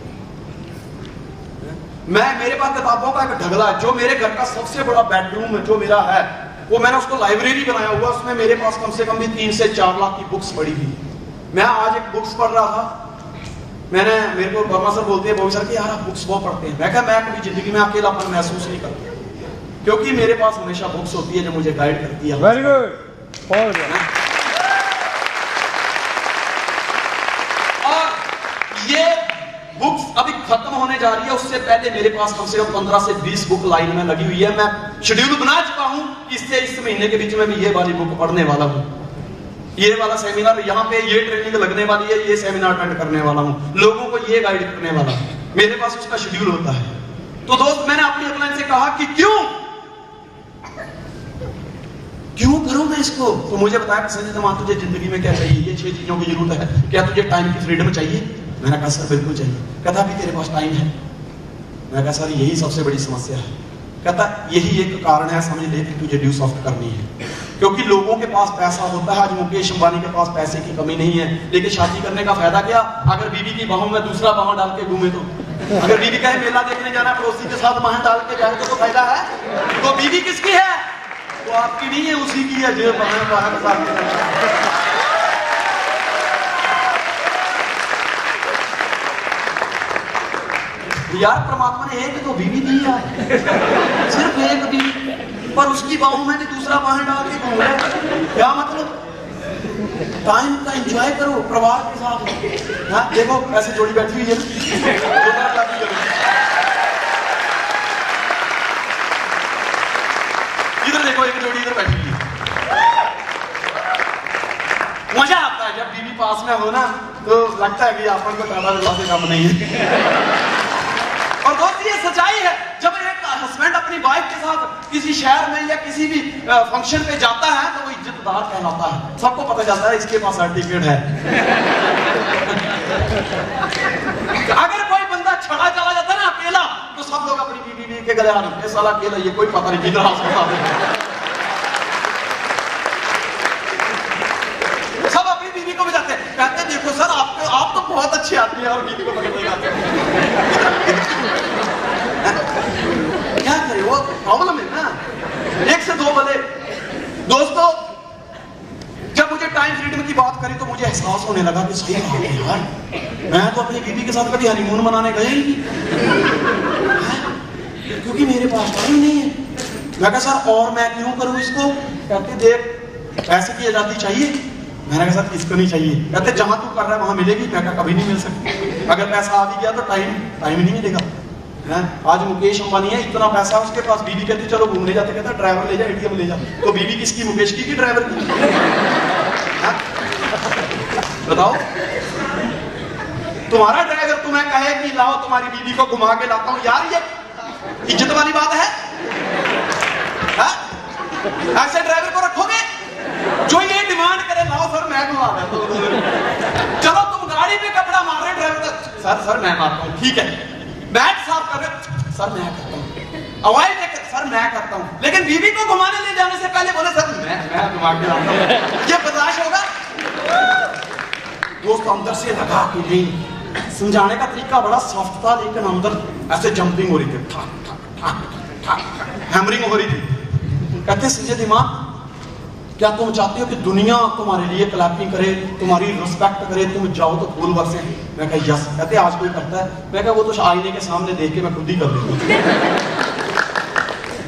मेरे पास किताबों का एक ढगला है, जो मेरे घर का सबसे बड़ा बेडरूम है जो मेरा है, वो मैंने उसको लाइब्रेरी बनाया हुआ, उसमें मेरे पास कम से कम भी 3 से 4 लाख की बुक्स पड़ी थी। मैं आज एक बुक्स पढ़ रहा था, मेरे को वर्मा सर बोलते हैं सर कि यार आप बुक्स बहुत पढ़ते हैं। मैं कहा मैं कभी जिंदगी में अकेलापन महसूस नहीं करता, क्योंकि मेरे पास हमेशा बुक्स होती है जो मुझे गाइड करती है। Very good. और ये बुक्स अभी खत्म होने जा रही है, उससे पहले मेरे पास कम से कम 15 से 20 बुक लाइन में लगी हुई है। मैं शेड्यूल बना चुका हूं कि इससे इस महीने के बीच में भी ये वाली बुक पढ़ने वाला हूं, ये वाला सेमिनार, यहाँ पे ये ट्रेनिंग लगने वाली है, ये सेमिनार अटेंड करने वाला हूँ, लोगों को ये गाइड करने वाला हूँ। मेरे पास उसका शेड्यूल होता है। तो दोस्त मैंने अपनी अपलाइन से कहा कि क्यों करूं मैं इसको? तो मुझे बताया संजय तमान तुझे जिंदगी में क्या चाहिए? ये 6 चीजों की जरूरत है। क्या तुझे टाइम की फ्रीडम चाहिए? मैंने कहा सर बिल्कुल चाहिए। कहता अभी तेरे पास टाइम है? मैंने कहा सर यही सबसे बड़ी समस्या है। कहता यही एक कारण है, समझ ले कि तुझे ड्यू सॉफ्ट करनी है, क्योंकि लोगों के पास पैसा होता है। आज मुकेश अंबानी के पास पैसे की कमी नहीं है, लेकिन शादी करने का फायदा क्या अगर बीवी की बाहों में दूसरा बाह डाल के घूमे तो? अगर बीवी कहे मेला देखने जाना है, पड़ोसी के साथ बाह डाल के जाए तो फायदा है? तो बीवी किसकी है? वो आपकी नहीं है, उसी की है जो बाह के साथ। यार परमात्मा ने एक तो बीवी दी है, सिर्फ एक बीवी, पर उसकी बाहों में भी दूसरा बाह डाल के घूम रहा है। क्या मतलब? टाइम का एंजॉय करो परिवार के साथ। हाँ देखो ऐसे जोड़ी बैठी हुई है, इधर देखो एक जोड़ी इधर बैठी हुई है। मजा आता है जब बीवी पास में हो ना, तो लगता है कि अपन को ज्यादा से कम नहीं है। और दोस्त ये सच्चाई है, जब एक हस्बैंड अपनी वाइफ के साथ किसी शहर में या किसी भी फंक्शन पे जाता है तो वो इज्जतदार कहलाता है। सबको पता चलता है इसके पास सर्टिफिकेट है। अगर कोई बंदा छड़ा चला जाता है ना अकेला, तो सब लोग अपनी बीवी के गले हाथ रखते, साला अकेला ये कोई पता नहीं किधर हाथ सकता है। सब अपनी बीवी को बजाते हैं, कहते हैं देखो सर आप तो बहुत अच्छे आदमी हैं और बीवी को पकड़ नहीं आते। क्या करे, वो प्रॉब्लम है ना। 1 से 2 भले। दोस्तों जब मुझे टाइम फ्रीडम की बात करी तो मुझे एहसास होने लगा कि सही बात है यार, मैं तो अपनी बीवी के साथ कभी हनीमून मनाने गया ही नहीं, क्योंकि मेरे पास टाइम नहीं है। मैं कहा सर और मैं क्यों करूं इसको? कहते देख पैसे की आजादी चाहिए। मैंने कहा सर किसको नहीं चाहिए? कहते जहां तू कर रहा है वहां मिलेगी। मैं कहा कभी नहीं मिल सकती, अगर पैसा आ भी गया तो टाइम नहीं मिलेगा। आज मुकेश अंबानी है, इतना पैसा उसके पास, बीवी कहती चलो घूमने जाते, कहता ड्राइवर ले जा, एटीएम ले जा। तो बीवी किसकी? मुकेश की कि ड्राइवर की? बताओ, तुम्हारा ड्राइवर तुम्हें कहे कि लाओ तुम्हारी बीवी को घुमा के लाता हूं, यार ये इज्जत वाली बात है? ऐसे ड्राइवर को रखोगे जो ये डिमांड करे लाओ सर मैं घुमा देता हूं। चलो तुम गाड़ी पे कपड़ा मार रहे ड्राइवर, सर मैं मारता हूं, ठीक है। बैट साफ कर रहे, सर मैं करता हूं। अवॉइड सर मैं करता हूं। लेकिन बीवी को घुमाने ले जाने से पहले बोले सर मैं घुमा के लाता हूं, ये बर्दाश्त होगा? दोस्त अंदर से लगा कि नहीं, समझाने का तरीका बड़ा सॉफ्ट था, लेकिन अंदर ऐसे जंपिंग हो रही थी, ठाक ठाक ठाक ठाक हैमरिंग हो रही थी। कहते संजय दिमाग क्या तुम चाहते हो कि दुनिया तुम्हारे लिए क्लैपिंग करे, तुम्हारी रिस्पेक्ट करे, तुम जाओ तो फूल बरसे? मैं कहा यस। कहते आज कोई करता है? मैं कहा वो तो आईने के सामने देख के मैं खुद ही कर लेता हूं।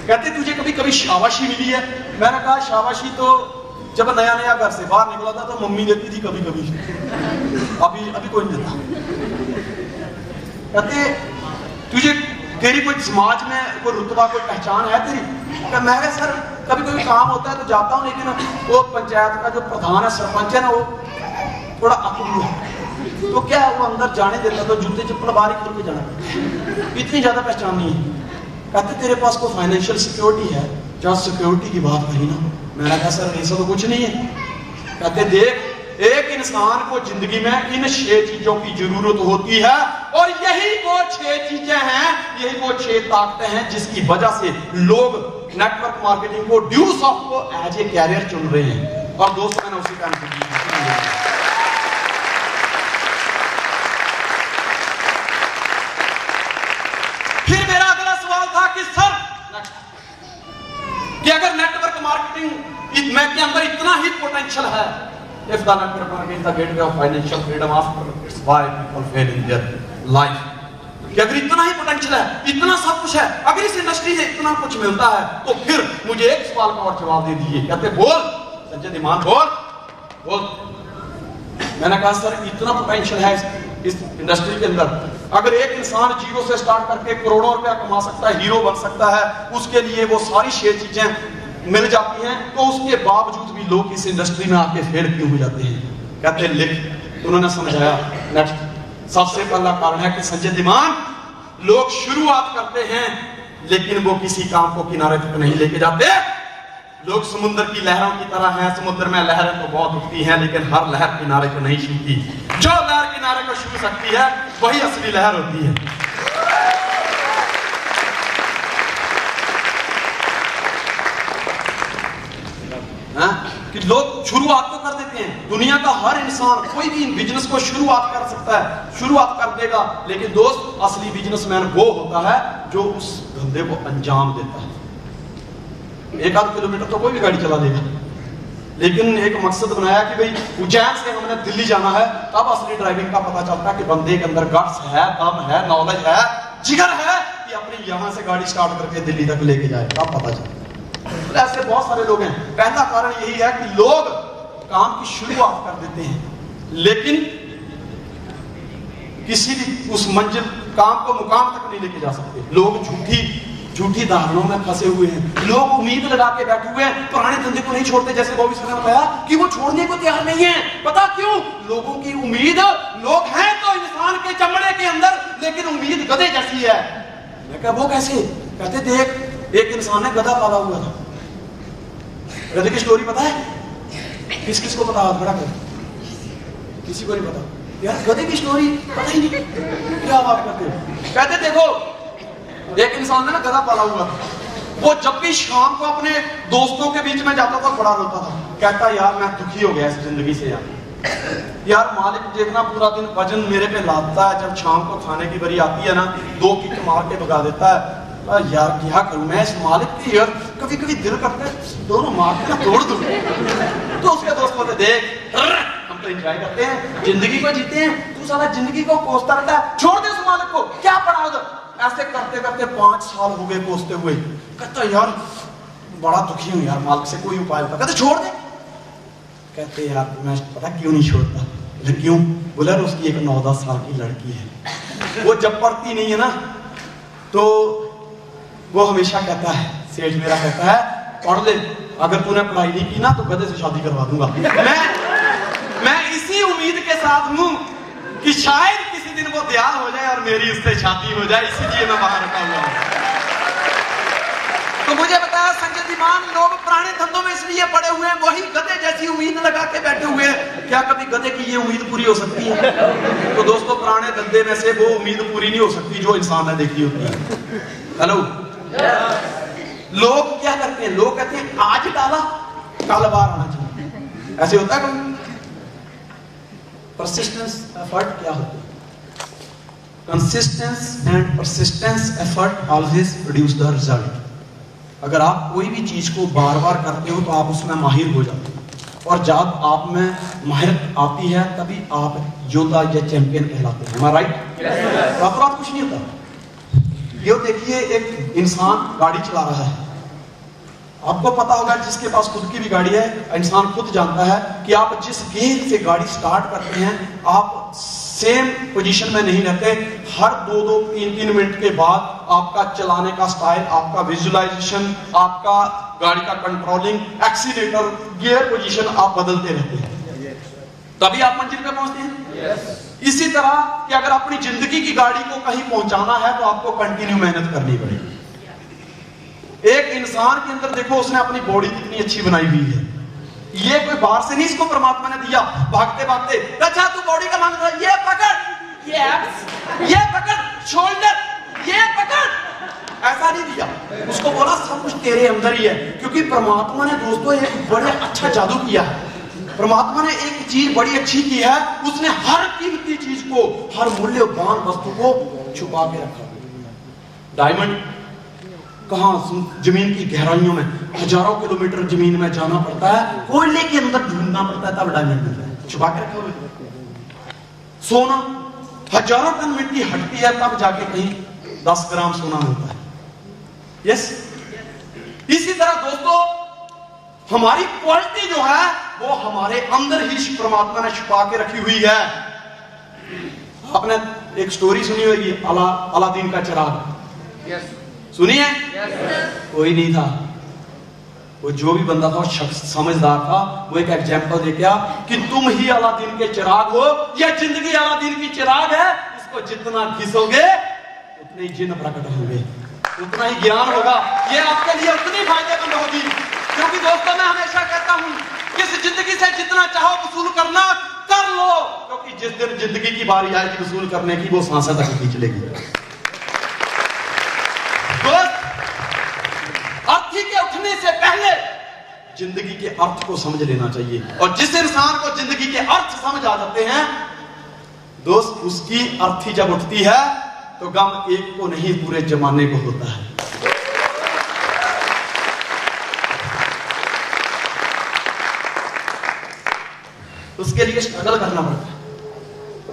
कहते तुझे कभी कभी शाबाशी मिली है? मैंने कहा शाबाशी तो जब नया नया घर से बाहर निकला था तो मम्मी देती थी कभी कभी, अभी कोई नहीं देता। कहते तुझे तेरी कोई समाज में कोई रुतबा कोई पहचान है तेरी? मैं कहा सर कभी कोई काम होता है तो जाता हूँ, लेकिन वो पंचायत का जो प्रधान है, सरपंच है ना, वो थोड़ा अकड़ू है, तो क्या वो अंदर जाने देता तो जूते चप्पल बाहर ही खोल के जाना, इतनी ज्यादा पहचान नहीं है। कहते तेरे पास कोई फाइनेंशियल सिक्योरिटी है? जहाँ सिक्योरिटी की बात कही ना, मैंने कहा सर ऐसा तो कुछ नहीं है। कहते देख एक इंसान को जिंदगी में इन 6 चीजों की जरूरत होती है, और यही वो 6 चीजें हैं, यही वो 6 ताकतें हैं जिसकी वजह से लोग नेटवर्क मार्केटिंग को, ड्यू सॉफ्ट को एज ए कैरियर चुन रहे हैं। और दोस्तों मैंने उसी टाइम फिर मेरा अगला सवाल था कि सर कि अगर नेटवर्क मार्केटिंग मार्केटिंग में के अंदर इतना ही पोटेंशियल है। If the network is the gateway of financial freedom, after it's why people fail in their life. कि अगर इतना ही पोटेंशियल है, इतना सब कुछ है, अगर इस इंडस्ट्री से इतना कुछ मिलता है, तो फिर मुझे एक सवाल का और जवाब दे दीजिए। कहते बोल संजय धीमान, बोल। मैंने कहा सर इतना पोटेंशियल है इस इंडस्ट्री के अंदर, अगर एक इंसान जीरो से स्टार्ट करके करोड़ों रुपया कमा सकता है, हीरो बन सकता है, उसके लिए वो सारी 6 चीजें मिल जाती हैं, तो उसके बावजूद भी लोग इस इंडस्ट्री में आके फेल क्यों हो जाते हैं? कहते लिख। उन्होंने समझाया। नेक्स्ट, सबसे पहला कारण है कि संजय धीमान, लोग शुरुआत करते हैं लेकिन वो किसी काम को किनारे तक नहीं लेके जाते। लोग समुद्र की लहरों की तरह हैं, समुद्र में लहरें तो बहुत उठती हैं लेकिन हर लहर किनारे को नहीं छूती। जो लहर किनारे को छू सकती है वही असली लहर होती है। कि लोग शुरुआत तो कर देते हैं। दुनिया का हर इंसान कोई भी बिजनेस को शुरुआत कर सकता है, शुरुआत कर देगा, लेकिन दोस्त असली बिजनेसमैन वो होता है जो उस धंधे को अंजाम देता है। 1-8 किलोमीटर तो कोई भी गाड़ी चला देगा, लेकिन एक मकसद बनाया कि भाई उज्जैन से हमने दिल्ली जाना है, तब असली ड्राइविंग का पता चलता है कि बंदे के अंदर गट्स है, दम है, नॉलेज है, जिगर है कि अपनी यहां से गाड़ी स्टार्ट करके दिल्ली तक लेके जाए, तब पता चलता है। तो ऐसे बहुत सारे लोग हैं। पहला कारण यही है कि लोग काम की शुरुआत कर देते हैं लेकिन किसी भी उस मंजिल काम को मुकाम तक नहीं लेके जा सकते। लोग झूठी धारणों में फंसे हुए हैं। लोग उम्मीद लगा के बैठे हुए हैं, पुराने धंधे को नहीं छोड़ते। जैसे बॉबी सर ने बताया कि वो छोड़ने को तैयार नहीं है। पता क्यों? लोगों की उम्मीद, लोग हैं तो इंसान के चमड़े के अंदर, लेकिन उम्मीद गधे जैसी है। मैं कहा वो कैसे? कहते देख, एक इंसान ने गधा पाला हुआ था। गधे की स्टोरी पता है? किस को पता? हाथ खड़ा कर। किसी को नहीं पता यार, गधे की स्टोरी पता ही नहीं। क्या बात करते हो? कहते देखो, एक इंसान ने ना गधा पाला हुआ था। वो जब भी शाम को अपने दोस्तों के बीच में जाता था बड़ा रोता था। कहता यार मैं दुखी हो गया इस जिंदगी से। यार मालिक देखना पूरा दिन वजन मेरे पे लादता है, जब शाम को खाने की बारी आती है ना 2 किक मार के भगा देता है। यार क्या करूं मैं इस मालिक की? यार कभी कभी दिल करता है दोनों मार के तोड़ दूं। तो उसके दोस्त बोलते देख, हम तो एंजॉय करते हैं, जिंदगी को जीते हैं, तू साला जिंदगी को कोसता रहता है, छोड़ दे उस मालिक को, क्या पड़ा उधर। ऐसे करते करते 5 साल हो गए कोसते हुए। कहता यार बड़ा दुखी हूं यार, मालिक से कोई उपाय होता। कहते छोड़ दे। कहते यार मैं पता क्यों नहीं छोड़ता? बोले क्यों? बोला उसकी एक 9-10 साल की लड़की है, वो जब पढ़ती नहीं है ना तो वो हमेशा कहता है, सेठ मेरा कहता है पढ़ ले, अगर तूने पढ़ाई नहीं की ना तो गधे से शादी करवा दूंगा। मैं इसी उम्मीद के साथ हूं कि शायद किसी दिन वो दयाल हो जाए और मेरी उससे शादी हो जाए, इसीलिए मैं बाहर रखा हुआ हूं। तो मुझे बताया संजय धीमान, लोग पुराने धंधों में इसलिए पड़े हुए हैं, वही गधे जैसी उम्मीद लगा के बैठे हुए हैं। क्या कभी गधे की ये उम्मीद पूरी हो सकती है? तो दोस्तों पुराने धंधे में से वो उम्मीद पूरी नहीं हो सकती जो इंसान ने देखी होती है। हेलो, लोग क्या करते हैं? लोग कहते हैं आज डाला कल बार आना चाहिए। ऐसे होता है कोई? परसिस्टेंस एफर्ट क्या होता है? Consistence and persistence effort always produce the result. अगर आप कोई भी चीज को बार बार करते हो तो आप उसमें माहिर हो जाते हो, और जब आप में माहिर आती है तभी आप योद्धा या चैंपियन कहलाते हैं। राइट? रात कुछ नहीं होता। ये देखिए, एक इंसान गाड़ी चला रहा है, आपको पता होगा जिसके पास खुद की भी गाड़ी है, इंसान खुद जानता है कि आप जिस गियर से गाड़ी स्टार्ट करते हैं आप सेम पोजीशन में नहीं रहते। हर 2-2, 3-3 मिनट के बाद आपका चलाने का स्टाइल, आपका विजुअलाइजेशन, आपका गाड़ी का कंट्रोलिंग, एक्सीलेटर, गियर पोजीशन आप बदलते रहते हैं, तभी आप मंजिल पे पहुंचते हैं। इसी तरह कि अगर अपनी जिंदगी की गाड़ी को कहीं पहुंचाना है तो आपको कंटिन्यू मेहनत करनी पड़ेगी। एक इंसान के अंदर देखो, उसने अपनी बॉडी कितनी अच्छी बनाई हुई है। ये कोई बाहर से नहीं इसको परमात्मा ने दिया। भागते भागते अच्छा तू बॉडी का मांग रहा है, ये पकड़, ये एब्स, ये पकड़, शोल्डर, ये पकड़, ऐसा नहीं दिया। उसको बोला सब कुछ तेरे अंदर ही है, क्योंकि परमात्मा ने दोस्तों एक बड़ा अच्छा जादू किया है। परमात्मा ने एक चीज बड़ी अच्छी की है, उसने हर कीमती चीज को, हर मूल्यवान वस्तु को छुपा के रखा। डायमंड कहाँ जमीन की गहराइयों में हजारों किलोमीटर जमीन में जाना पड़ता है, कोयले के अंदर ढूंढना पड़ता है, तब डायमंड मिलता है। छुपा के रखा हुआ है। सोना हजारों टन मिट्टी हटती है तब जाके कहीं 10 ग्राम सोना मिलता है। यस, इसी तरह दोस्तों हमारी क्वालिटी जो है वो हमारे अंदर ही परमात्मा ने छुपा के रखी हुई है। आपने एक स्टोरी सुनी होगी, अलादीन का चिराग। यस, सुनी है? यस। कोई नहीं था, वो जो भी बंदा था वो शख्स समझदार था। वो एक एग्जाम्पल दे क्या कि तुम ही अलादीन के चिराग हो, या जिंदगी अलादीन की चिराग है। इसको जितना घिसोगे उतने ही जिन प्रकट होंगे, उतना ही ज्ञान होगा, ये आपके लिए उतनी फायदेमंद होगी। क्योंकि दोस्तों मैं हमेशा कहता हूं कि इस जिंदगी से जितना चाहो वसूल करना कर लो, क्योंकि जिस दिन जिंदगी की बारी आएगी वसूल करने की, वो सांसें तक खींच लेगी। दोस्त, अर्थी के उठने से पहले जिंदगी के अर्थ को समझ लेना चाहिए, और जिस इंसान को जिंदगी के अर्थ समझ आ जाते हैं दोस्त, उसकी अर्थी जब उठती है तो गम एक को नहीं पूरे जमाने को होता है। उसके लिए स्ट्रगल करना पड़ता है।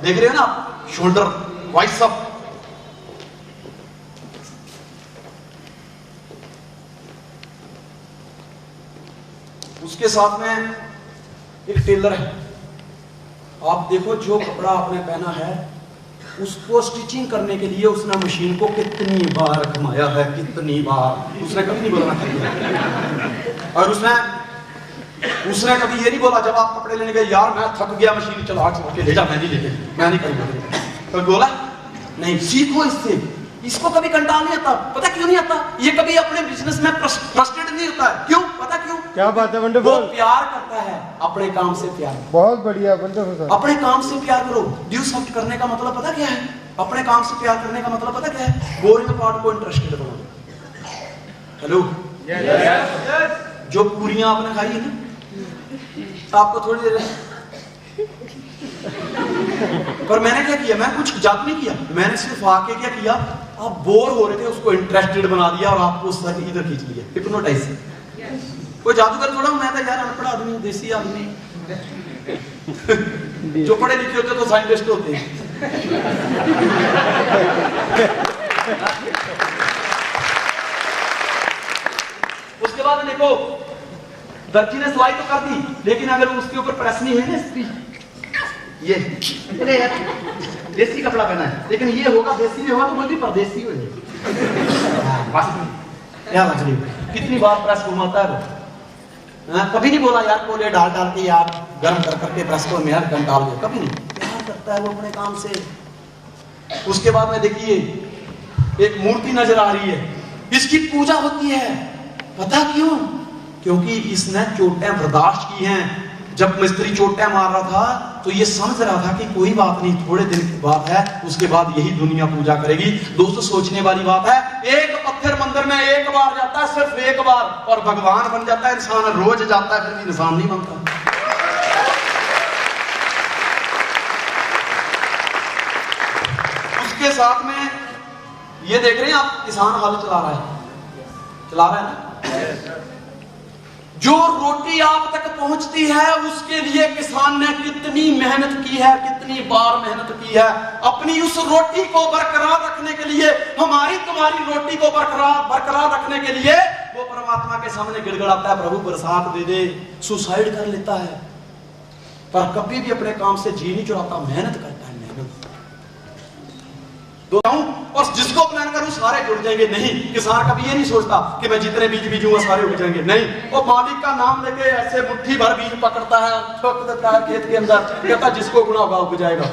देख रहे हो ना आप, शोल्डर बाइसेप, उसके साथ में एक टेलर है। आप देखो जो कपड़ा आपने पहना है उसको स्टिचिंग करने के लिए उसने मशीन को कितनी बार घुमाया है, कितनी बार। उसने कभी नहीं बोला था, और उसने कभी ये नहीं बोला जब आप कपड़े लेने गए, यार मैं थक गया, मशीन चला के ले जा, मैं नहीं लेके, मैं नहीं करूंगा। कभी बोला नहीं। सीखो इससे, इसको कभी कंटाल नहीं आता। पता क्यों नहीं आता? ये कभी अपने बिजनेस में फ्रस्ट्रेट नहीं होता है। क्यों? पता क्यों? क्या बात है, वंडरफुल। वो प्यार करता है अपने काम से, प्यार। बहुत बढ़िया, वंडरफुल। अपने काम से प्यार करो। ड्यू सॉफ्ट करने का मतलब पता क्या है? अपने काम से प्यार करने का मतलब पता क्या है? बोरिंग पार्ट को इंटरेस्टेड बनाओ। हेलो, जो पूरियां आपने खाई है ना, आपको थोड़ी देर, पर मैंने क्या किया? मैं कुछ जादू नहीं किया, मैंने सिर्फ आके क्या किया, आप बोर हो रहे थे उसको इंटरेस्टेड बना दिया और आपको उस तरह इधर खींच लिया। हिप्नोटाइज। कोई जादूगर थोड़ा, मैं तो यार अनपढ़ आदमी, देसी आदमी। जो पढ़े लिखे होते तो साइंटिस्ट होते हैं। उसके बाद देखो, दर्जी ने सिलाई तो कर दी, लेकिन अगर उसके ऊपर प्रेस नहीं हुई ना, इसकी ये देसी कपड़ा पहना है, लेकिन ये होगा देसी नहीं होगा तो बोलती परदेसी हो जाएगी। क्या लग रही है? कितनी बार प्रेस घुमाता है वो। कभी नहीं बोला यार कोले डाल डाल के यार गर्म कर करके प्रेस को मेहर गन डाल दे, कभी नहीं। प्यार करता है वो अपने काम से। उसके बाद में देखिए एक मूर्ति नजर आ रही है, इसकी पूजा होती है। पता क्यों? क्योंकि इसने चोटें बर्दाश्त की हैं। जब मिस्त्री चोटें मार रहा था तो ये समझ रहा था कि कोई बात नहीं, थोड़े दिन की बात है, उसके बाद यही दुनिया पूजा करेगी। दोस्तों सोचने वाली बात है, एक पत्थर मंदिर में एक बार जाता है, सिर्फ एक बार, और भगवान बन जाता है। इंसान रोज जाता है फिर भी इंसान नहीं बनता। उसके साथ में ये देख रहे हैं आप, किसान हल चला रहा है ना। जो रोटी आप तक पहुंचती है उसके लिए किसान ने कितनी मेहनत की है, कितनी बार मेहनत की है। अपनी उस रोटी को बरकरार रखने के लिए, हमारी तुम्हारी रोटी को बरकरार रखने के लिए वो परमात्मा के सामने गिड़गिड़ाता है, प्रभु बरसात दे दे। सुसाइड कर लेता है, पर कभी भी अपने काम से जी नहीं चुराता, मेहनत करता है। और जिसको प्लान करूं सारे जुड़ जाएंगे, नहीं। किसान कभी ये नहीं सोचता कि मैं जितने बीज बीजूंगा सारे उग जाएंगे, नहीं। वो मालिक का नाम लेके ऐसे मुट्ठी भर बीज पकड़ता है, ठोक देता है खेत के अंदर, कहता जिसको गुना होगा उग जाएगा,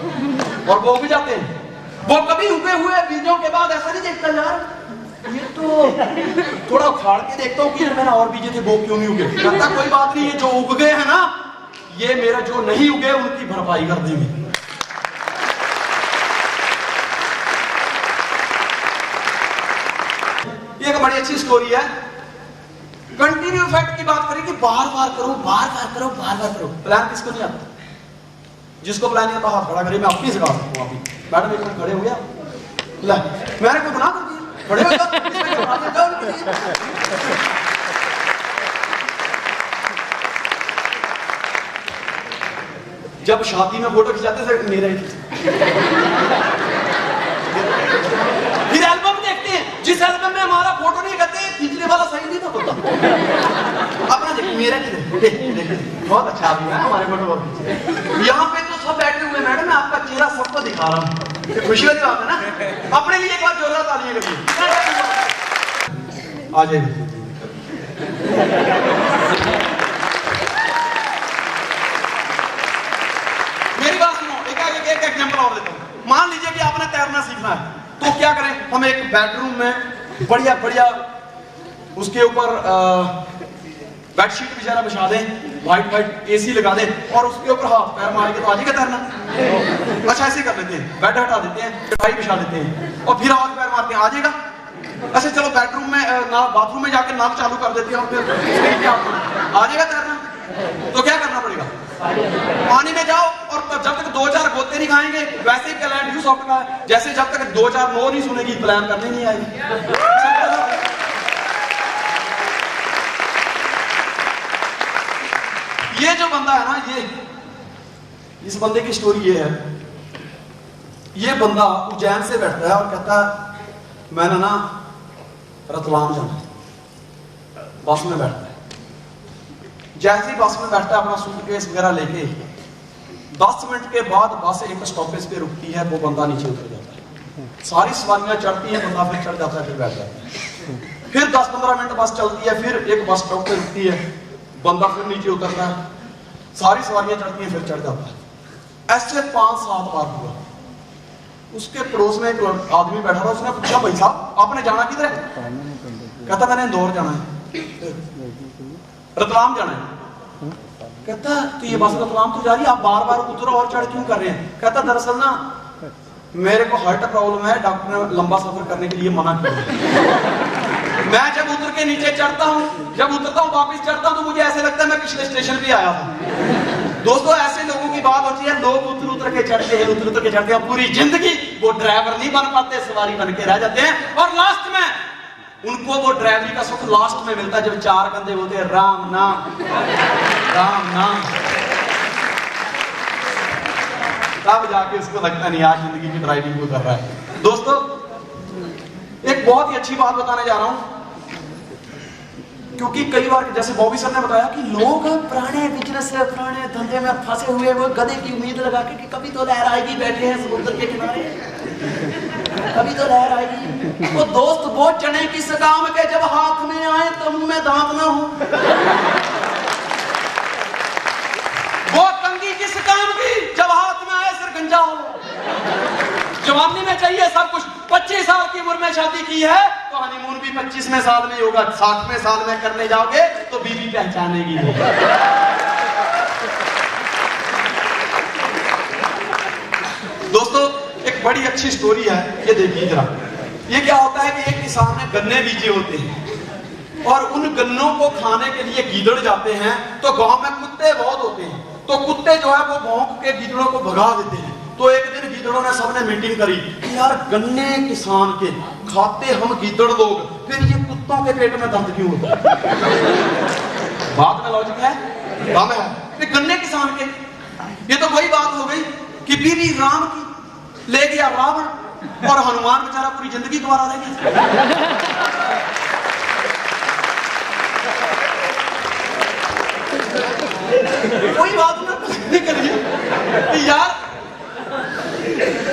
और वो उग जाते हैं। वो कभी उगे हुए बीजों के बाद ऐसा नहीं देखता यार ये तो थोड़ा उखाड़ के देखता हूँ कि मैंने और बीजे थे वो क्यों नहीं उगे। कहता कोई बात नहीं, ये जो उग गए हैं ना, ये मेरा जो नहीं उगे उनकी भरपाई कर देंगे। एक बड़ी अच्छी स्टोरी है। कंटिन्यू इफेक्ट की बात करें कि बार बार करो, बार बार करो, बार बार करो। प्लान किसको नहीं आता? जिसको प्लान नहीं आता हाथ खड़ा करे, मैं अपनी सिखा सकता हूँ। अभी मैडम एक खड़े हो गया, मैंने को गुनाह कर दिया, बड़े हो जाओ, इसमें घुमा के जाओ उनके लिए। जब शादी में फोटो खिंचाते थे मेरा ही, फिर एल्बम देखते हैं, जिस एल्बम में हमारा फोटो नहीं कहते खींचने वाला सही नहीं था होता, अपना देखिए मेरा देखिए बहुत अच्छा आदमी है हमारे फोटो बहुत खींचे। यहाँ पे तो सब बैठे हुए मैडम, मैं आपका चेहरा सबको दिखा रहा हूँ, खुशी वाली बात है ना। अपने लिए एक बार जोरदार तालियां करिए। आ जाइए। मेरी बात सुनो, एक एग्जांपल और देता हूँ। मान लीजिए कि आपने तैरना सीखना है, तो क्या करें, हम एक बेडरूम में बढ़िया बढ़िया उसके ऊपर बेडशीट बेचारा बिछा दें, व्हाइट एसी लगा दें और उसके ऊपर हाथ पैर मार के तो आ जाएगा तैरना। अच्छा ऐसे कर लेते हैं, बेड हटा देते हैं, चटाई बिछा देते हैं और फिर हाथ पैर मारते हैं, आ जाएगा। अच्छा चलो बेडरूम में बाथरूम में जाकर नल चालू कर देते हैं और फिर आ जाएगा तैरना। तो क्या करना पड़ेगा, पानी में जाओ और जब तक 2-4 गोते नहीं खाएंगे, वैसे ही प्लान ड्यू सॉफ्ट का है, जैसे जब तक 2-4 नो नहीं सुनेगी प्लान करने नहीं आएगी। ये जो बंदा है ना, इस बंदे की स्टोरी ये है, ये बंदा उज्जैन से बैठता है और कहता है मैंने ना रतलाम जाना है। बस में बैठता है, जैसे ही बस में बैठता है अपना सूटकेस वगैरह लेके 10 मिनट के बाद बस एक स्टॉपेज पे रुकती है, वो बंदा नीचे उतर जाता है, सारी सवारियां चढ़ती है, बंदा फिर चढ़ जाता है, फिर बैठ जाता है। फिर 10-15 मिनट बस चलती है, फिर एक बस स्टॉप पे रुकती है, बंदा फिर नीचे उतरता है, सारी सवारियां चढ़ती हैं, फिर चढ़ जाता है। ऐसे 5-7 बार हुआ। उसके पड़ोस में एक आदमी बैठा था, उसने पूछा भाई साहब आपने जाना किधर है? कहता मैंने इंदौर जाना है। रतलाम जाना है। कहता तो ये बस रतलाम तो जा रही है, आप बार बार उतरो और चढ़ क्यों कर रहे हैं? कहता दरअसल ना मेरे को हार्ट प्रॉब्लम है, डॉक्टर ने लंबा सफर करने के लिए मना किया। मैं जब उतर के नीचे चढ़ता हूँ, जब उतरता हूँ वापस चढ़ता हूँ तो मुझे ऐसे लगता है मैं पिछले स्टेशन पे आया था। दोस्तों ऐसे लोगों की बात होती है, लोग उतर के चढ़ते हैं, उतर के चढ़ते हैं, पूरी जिंदगी वो ड्राइवर नहीं बन पाते, सवारी बन के रह जाते हैं और लास्ट में उनको वो ड्राइवरी का सुख लास्ट में मिलता है जब 4 कंधे होते हैं, राम नाम राम नाम, तब जाके उसको लगता नहीं आज जिंदगी की ड्राइविंग को कर रहा है। दोस्तों एक बहुत ही अच्छी बात बताने जा रहा हूं, क्योंकि कई बार जैसे बॉबी सर ने बताया कि लोग पुराने बिजनेस से पुराने धंधे में फंसे हुए, वो गधे की उम्मीद लगा के कि कभी तो लहर आएगी, बैठे हैं समुद्र के किनारे, कभी तो लहर आएगी। वो दोस्त वो चने किस काम के जब हाथ में आए तो मुंह में दांत ना हो, वो कंगी किस काम की जब हाथ में आए सिर गंजा हो। जवानी में चाहिए सब कुछ। 25 साल की उम्र में शादी की है तो हनीमून भी 25वें साल में होगा, 60वें साल में करने जाओगे तो बीवी पहचानेगी। दोस्तों एक बड़ी अच्छी स्टोरी है, ये देखिए जरा। ये क्या होता है कि एक किसान ने गन्ने बीजे होते हैं और उन गन्नों को खाने के लिए गीदड़ जाते हैं, तो गांव में कुत्ते बहुत होते हैं, तो कुत्ते जो है वो भौंक के गीदड़ों को भगा देते हैं। तो एक दिन गीदड़ों ने सबने मीटिंग करी कि यार गन्ने किसान के खाते हम गीदड़ लोग, फिर ये कुत्तों के पेट में दर्द क्यों होता है? बात में लॉजिक है, दम है। फिर गन्ने किसान के, ये तो वही बात हो गई कि बीवी राम की ले गया रावण और हनुमान बेचारा पूरी जिंदगी द्वारा रह गया। कोई बात नहीं करिए कि यार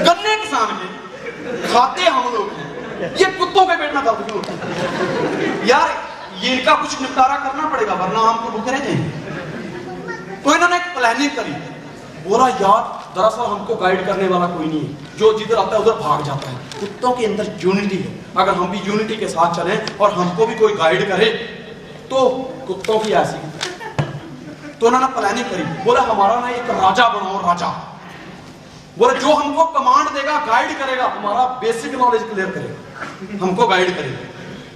गन्ने किसान के खाते हम लोग हैं, ये कुत्तों के पेट में दर्द क्यों होता है? यार ये इनका कुछ निपटारा करना पड़ेगा वरना हमको भूखे रह जाएंगे। तो इन्होंने एक प्लानिंग करी, बोला यार दरअसल हमको गाइड करने वाला कोई नहीं है, जो जिधर आता है उधर भाग जाता है। कुत्तों के अंदर यूनिटी है, अगर हम भी यूनिटी के साथ चलें और हमको भी कोई गाइड करे तो कुत्तों की ऐसी। तो उन्होंने प्लानिंग करी, बोला हमारा ना एक राजा बनाओ, राजा बोले जो हमको कमांड देगा, गाइड करेगा, हमारा बेसिक नॉलेज क्लियर करेगा, हमको गाइड करेगा।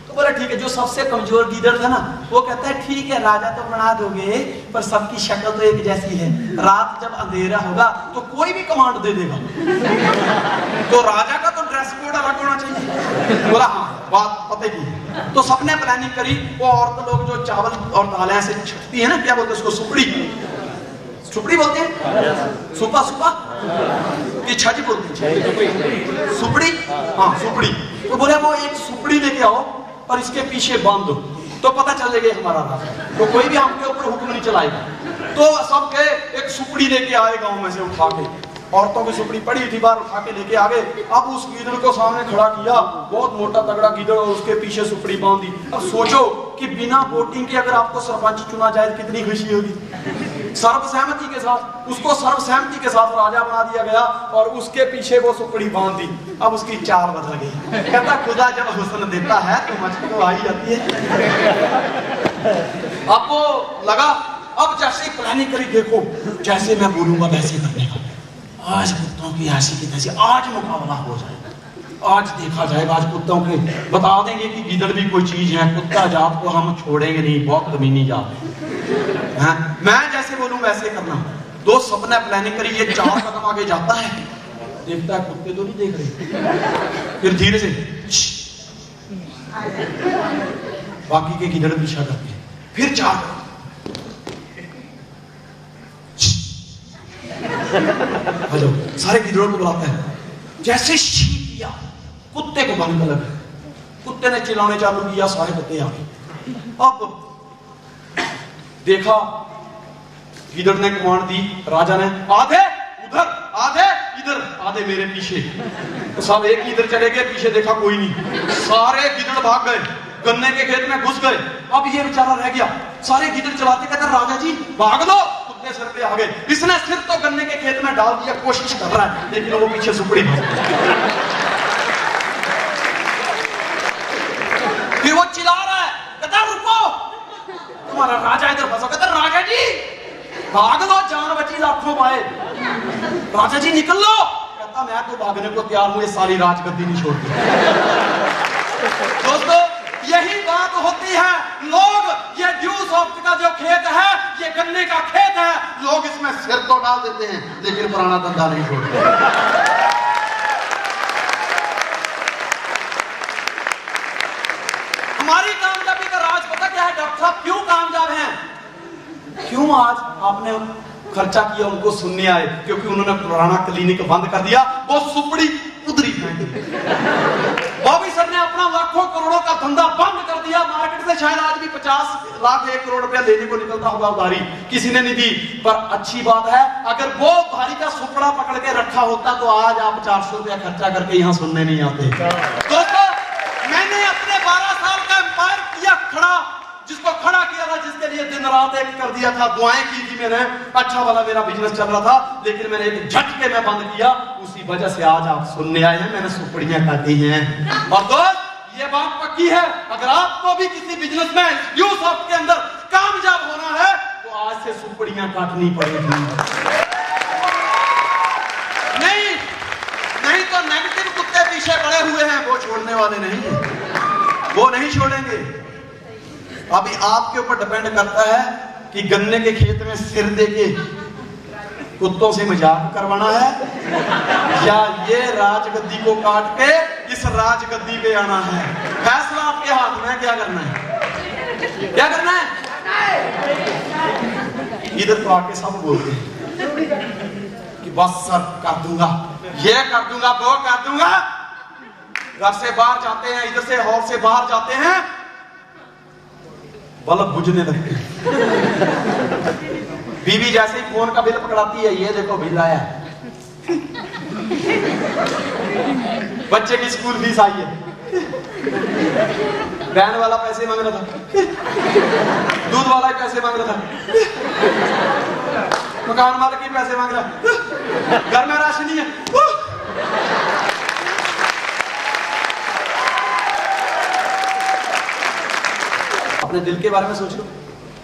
तो बोला ठीक है। जो सबसे कमजोर गीदड़ था ना वो कहता है ठीक है राजा तो बना दोगे पर सबकी शक्ल तो एक जैसी है, रात जब अंधेरा होगा तो कोई भी कमांड दे देगा। तो राजा का तो ड्रेस कोड अलग होना चाहिए। बोला हाँ, बात पते की है। तो सबने प्लानिंग करी। वो औरत लोग जो चावल और दालें ऐसे छटती है ना, क्या बोलते हैं उसको, सुपड़ी, सुपड़ी बोलते हैं, सुपा सुपा कि छज बोलते हैं, सुपड़ी, हाँ सुपड़ी। तो बोले वो एक सुपड़ी लेके आओ और इसके पीछे बांध दो तो पता चल जाएगा हमारा रास्ता, तो कोई भी हमके ऊपर हुक्म नहीं चलाएगा। तो सब के एक सुपड़ी लेके आए गांव में से उठा के, औरतों की सुपड़ी पड़ी थी बाहर, उठा के लेके आ गए। अब उस गीदड़ को सामने खड़ा किया, बहुत मोटा तगड़ा गीदड़, और उसके पीछे सुपड़ी बांध दी। अब सोचो कि बिना वोटिंग के अगर आपको सरपंच चुना जाए कितनी खुशी होगी। सर्वसहमति के साथ उसको सर्वसहमति के साथ राजा बना दिया गया और उसके पीछे वो सुपड़ी बांध दी। अब उसकी चाल बदल गई। कहता खुदा जब हुस्न देता है तो मछली तो आ ही जाती है। अब वो लगा, अब जैसे प्लानिंग करी, देखो जैसे मैं बोलूंगा वैसे करने का। आज कुत्तों की ऐसी की तैसी, आज मुकाबला हो जाएगा, आज देखा जाएगा। आज कुत्तों के बता देंगे कि गिदड़ भी कोई चीज है, कुत्ता जात को हम छोड़ेंगे नहीं, बहुत कमीनी जात है। मैं जैसे बोलूं वैसे करना। दो सबने प्लानिंग करी, ये 4 कदम आगे जाता है, देखता है कुत्ते तो नहीं देख रहे, फिर धीरे से बाकी के गिदड़ पीछा करते हैं, फिर 4 हेलो, सारे गिदड़ों को बुलाता है। जैसे शी किया, कुत्ते को बंद कर, कुत्ते ने चिल्लाने चालू किया, सारे कुत्ते आ गए। अब देखा, गिदड़ ने कमांड दी, राजा ने, आधे उधर, आधे इधर, आधे मेरे पीछे। तो सब एक इधर चले गए, पीछे देखा कोई नहीं, सारे गिदड़ भाग गए, गन्ने के खेत में घुस गए। अब ये बेचारा रह गया, सारे गिदड़ चलाते कहते राजा जी भाग दो, कुत्ते सिर पे आ गए। इसने सिर तो गन्ने के खेत में डाल दिया, कोशिश कर रहा है, लेकिन वो पीछे सुपड़ी फिर वो चिल्ला रहा है, कहता रुको, तुम्हारा राजा इधर फंसा। कहता राजा जी भाग लो, जान बची लाखों पाए, राजा जी निकल लो। कहता मैं तो भागने को तैयार हूं, ये सारी राजगद्दी नहीं छोड़ती। दोस्तों यही बात होती है, लोग ये ड्यू सॉफ्ट का जो खेत है, ये गन्ने का खेत है, लोग इसमें सिर तो डाल देते हैं लेकिन पुराना धंधा नहीं छोड़ते। हमारी कामयाबी का राज पता क्या है डॉक्टर साहब, क्यों कामयाब हैं? क्यों आज आपने खर्चा किया उनको सुनने आए? क्योंकि उन्होंने पुराना क्लिनिक बंद कर दिया, वो सुपड़ी उधरी बॉबी सर ने अपना लाखों करोड़ों का धंधा बंद कर दिया। मार्केट से शायद आज भी 50 लाख 1 करोड़ रुपया लेने को निकलता होगा उधारी, किसी ने नहीं दी। पर अच्छी बात है, अगर वो उधारी का सुपड़ा पकड़ के रखा होता तो आज आप 400 रुपया खर्चा करके यहाँ सुनने नहीं आते। दोस्तों मैंने अपने 12 साल का एम्पायर किया खड़ा, जिसको खड़ा किया था, जिसके लिए दिन रात एक कर दिया था, दुआएं की थी मैंने, अच्छा वाला मेरा बिजनेस चल रहा था, लेकिन मैंने एक झटके में बंद किया। उसी वजह से आज आप सुनने आए हैं, मैंने सुपड़ियां काटी हैं। और दोस्त ये बात पक्की है, अगर आपको भी किसी बिजनेस में ड्यू सॉफ्ट के अंदर कामयाब होना है तो आज से सुपड़ियां काटनी पड़ेगी। नहीं तो नेगेटिव कुत्ते पीछे पड़े हुए हैं, वो छोड़ने वाले नहीं है, वो नहीं छोड़ेंगे। अभी आपके ऊपर डिपेंड करता है कि गन्ने के खेत में सिर देके कुत्तों से मजाक करवाना है या ये राजगद्दी को काट के इस राजगद्दी पे आना है। फैसला आपके हाथ में, क्या करना है, क्या करना है। इधर तो आके सब बोलते हैं कि बस सर कर दूंगा, ये कर दूंगा, वो कर दूंगा। घर से बाहर जाते हैं, इधर से हॉल से बाहर जाते हैं, बल्ब बुझने लगते हैं। बीवी जैसे ही फोन का बिल पकड़ाती है, ये देखो बिल आया, बच्चे की स्कूल फीस आई है, वैन वाला पैसे मांग रहा था, दूध वाला ही पैसे मांग रहा था, मकान मालिक ही पैसे मांग रहा, घर में राशन नहीं है। अपने दिल के बारे में सोच लो।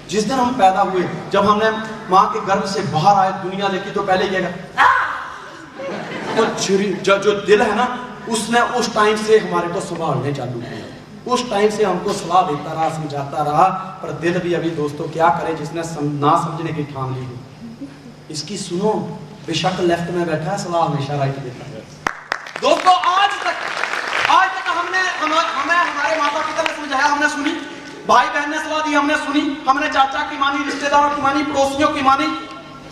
जिस दिन हम पैदा हुए, जब हमने माँ के गर्भ से बाहर आए, दुनिया देखी, तो पहले क्या तो जो दिल है ना, उसने उस टाइम से हमारे को संभालने चालू किया, उस टाइम से हमको सलाह देता रहा, समझाता रहा। पर दिल भी अभी दोस्तों क्या करे, जिसने ना समझने की ठान ली हो, इसकी सुनो। बेशक लेफ्ट में बैठा है, सलाह हमेशा राइट देता है। दोस्तों आज तक है हमने सुनी, भाई बहन ने सलाह दी हमने सुनी, हमने चाचा की मानी, रिश्तेदारों की मानी, पड़ोसियों की मानी,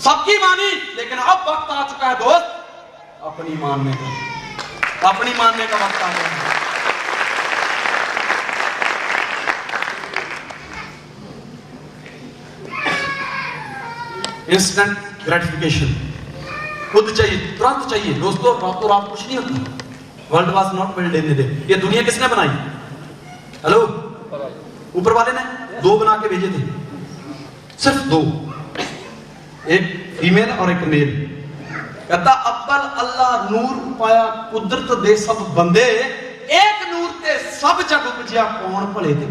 सबकी मानी, लेकिन अब वक्त आ चुका है दोस्त अपनी मानने का, अपनी मानने का वक्त आ गया है। इंस्टेंट ग्रेटिफिकेशन खुद चाहिए, तुरंत चाहिए दोस्तों, रातों रात कुछ नहीं होता। World was not build in a day. ये दुनिया किसने बनाई? हेलो, ऊपर वाले ने 2 बना के भेजे थे, सिर्फ 2, एक फीमेल और एक मेल। कहता अब्बल अल्लाह नूर पाया कुदरत दे सब बंदे, एक नूर ते सब जग उपजिया, कौन भले ते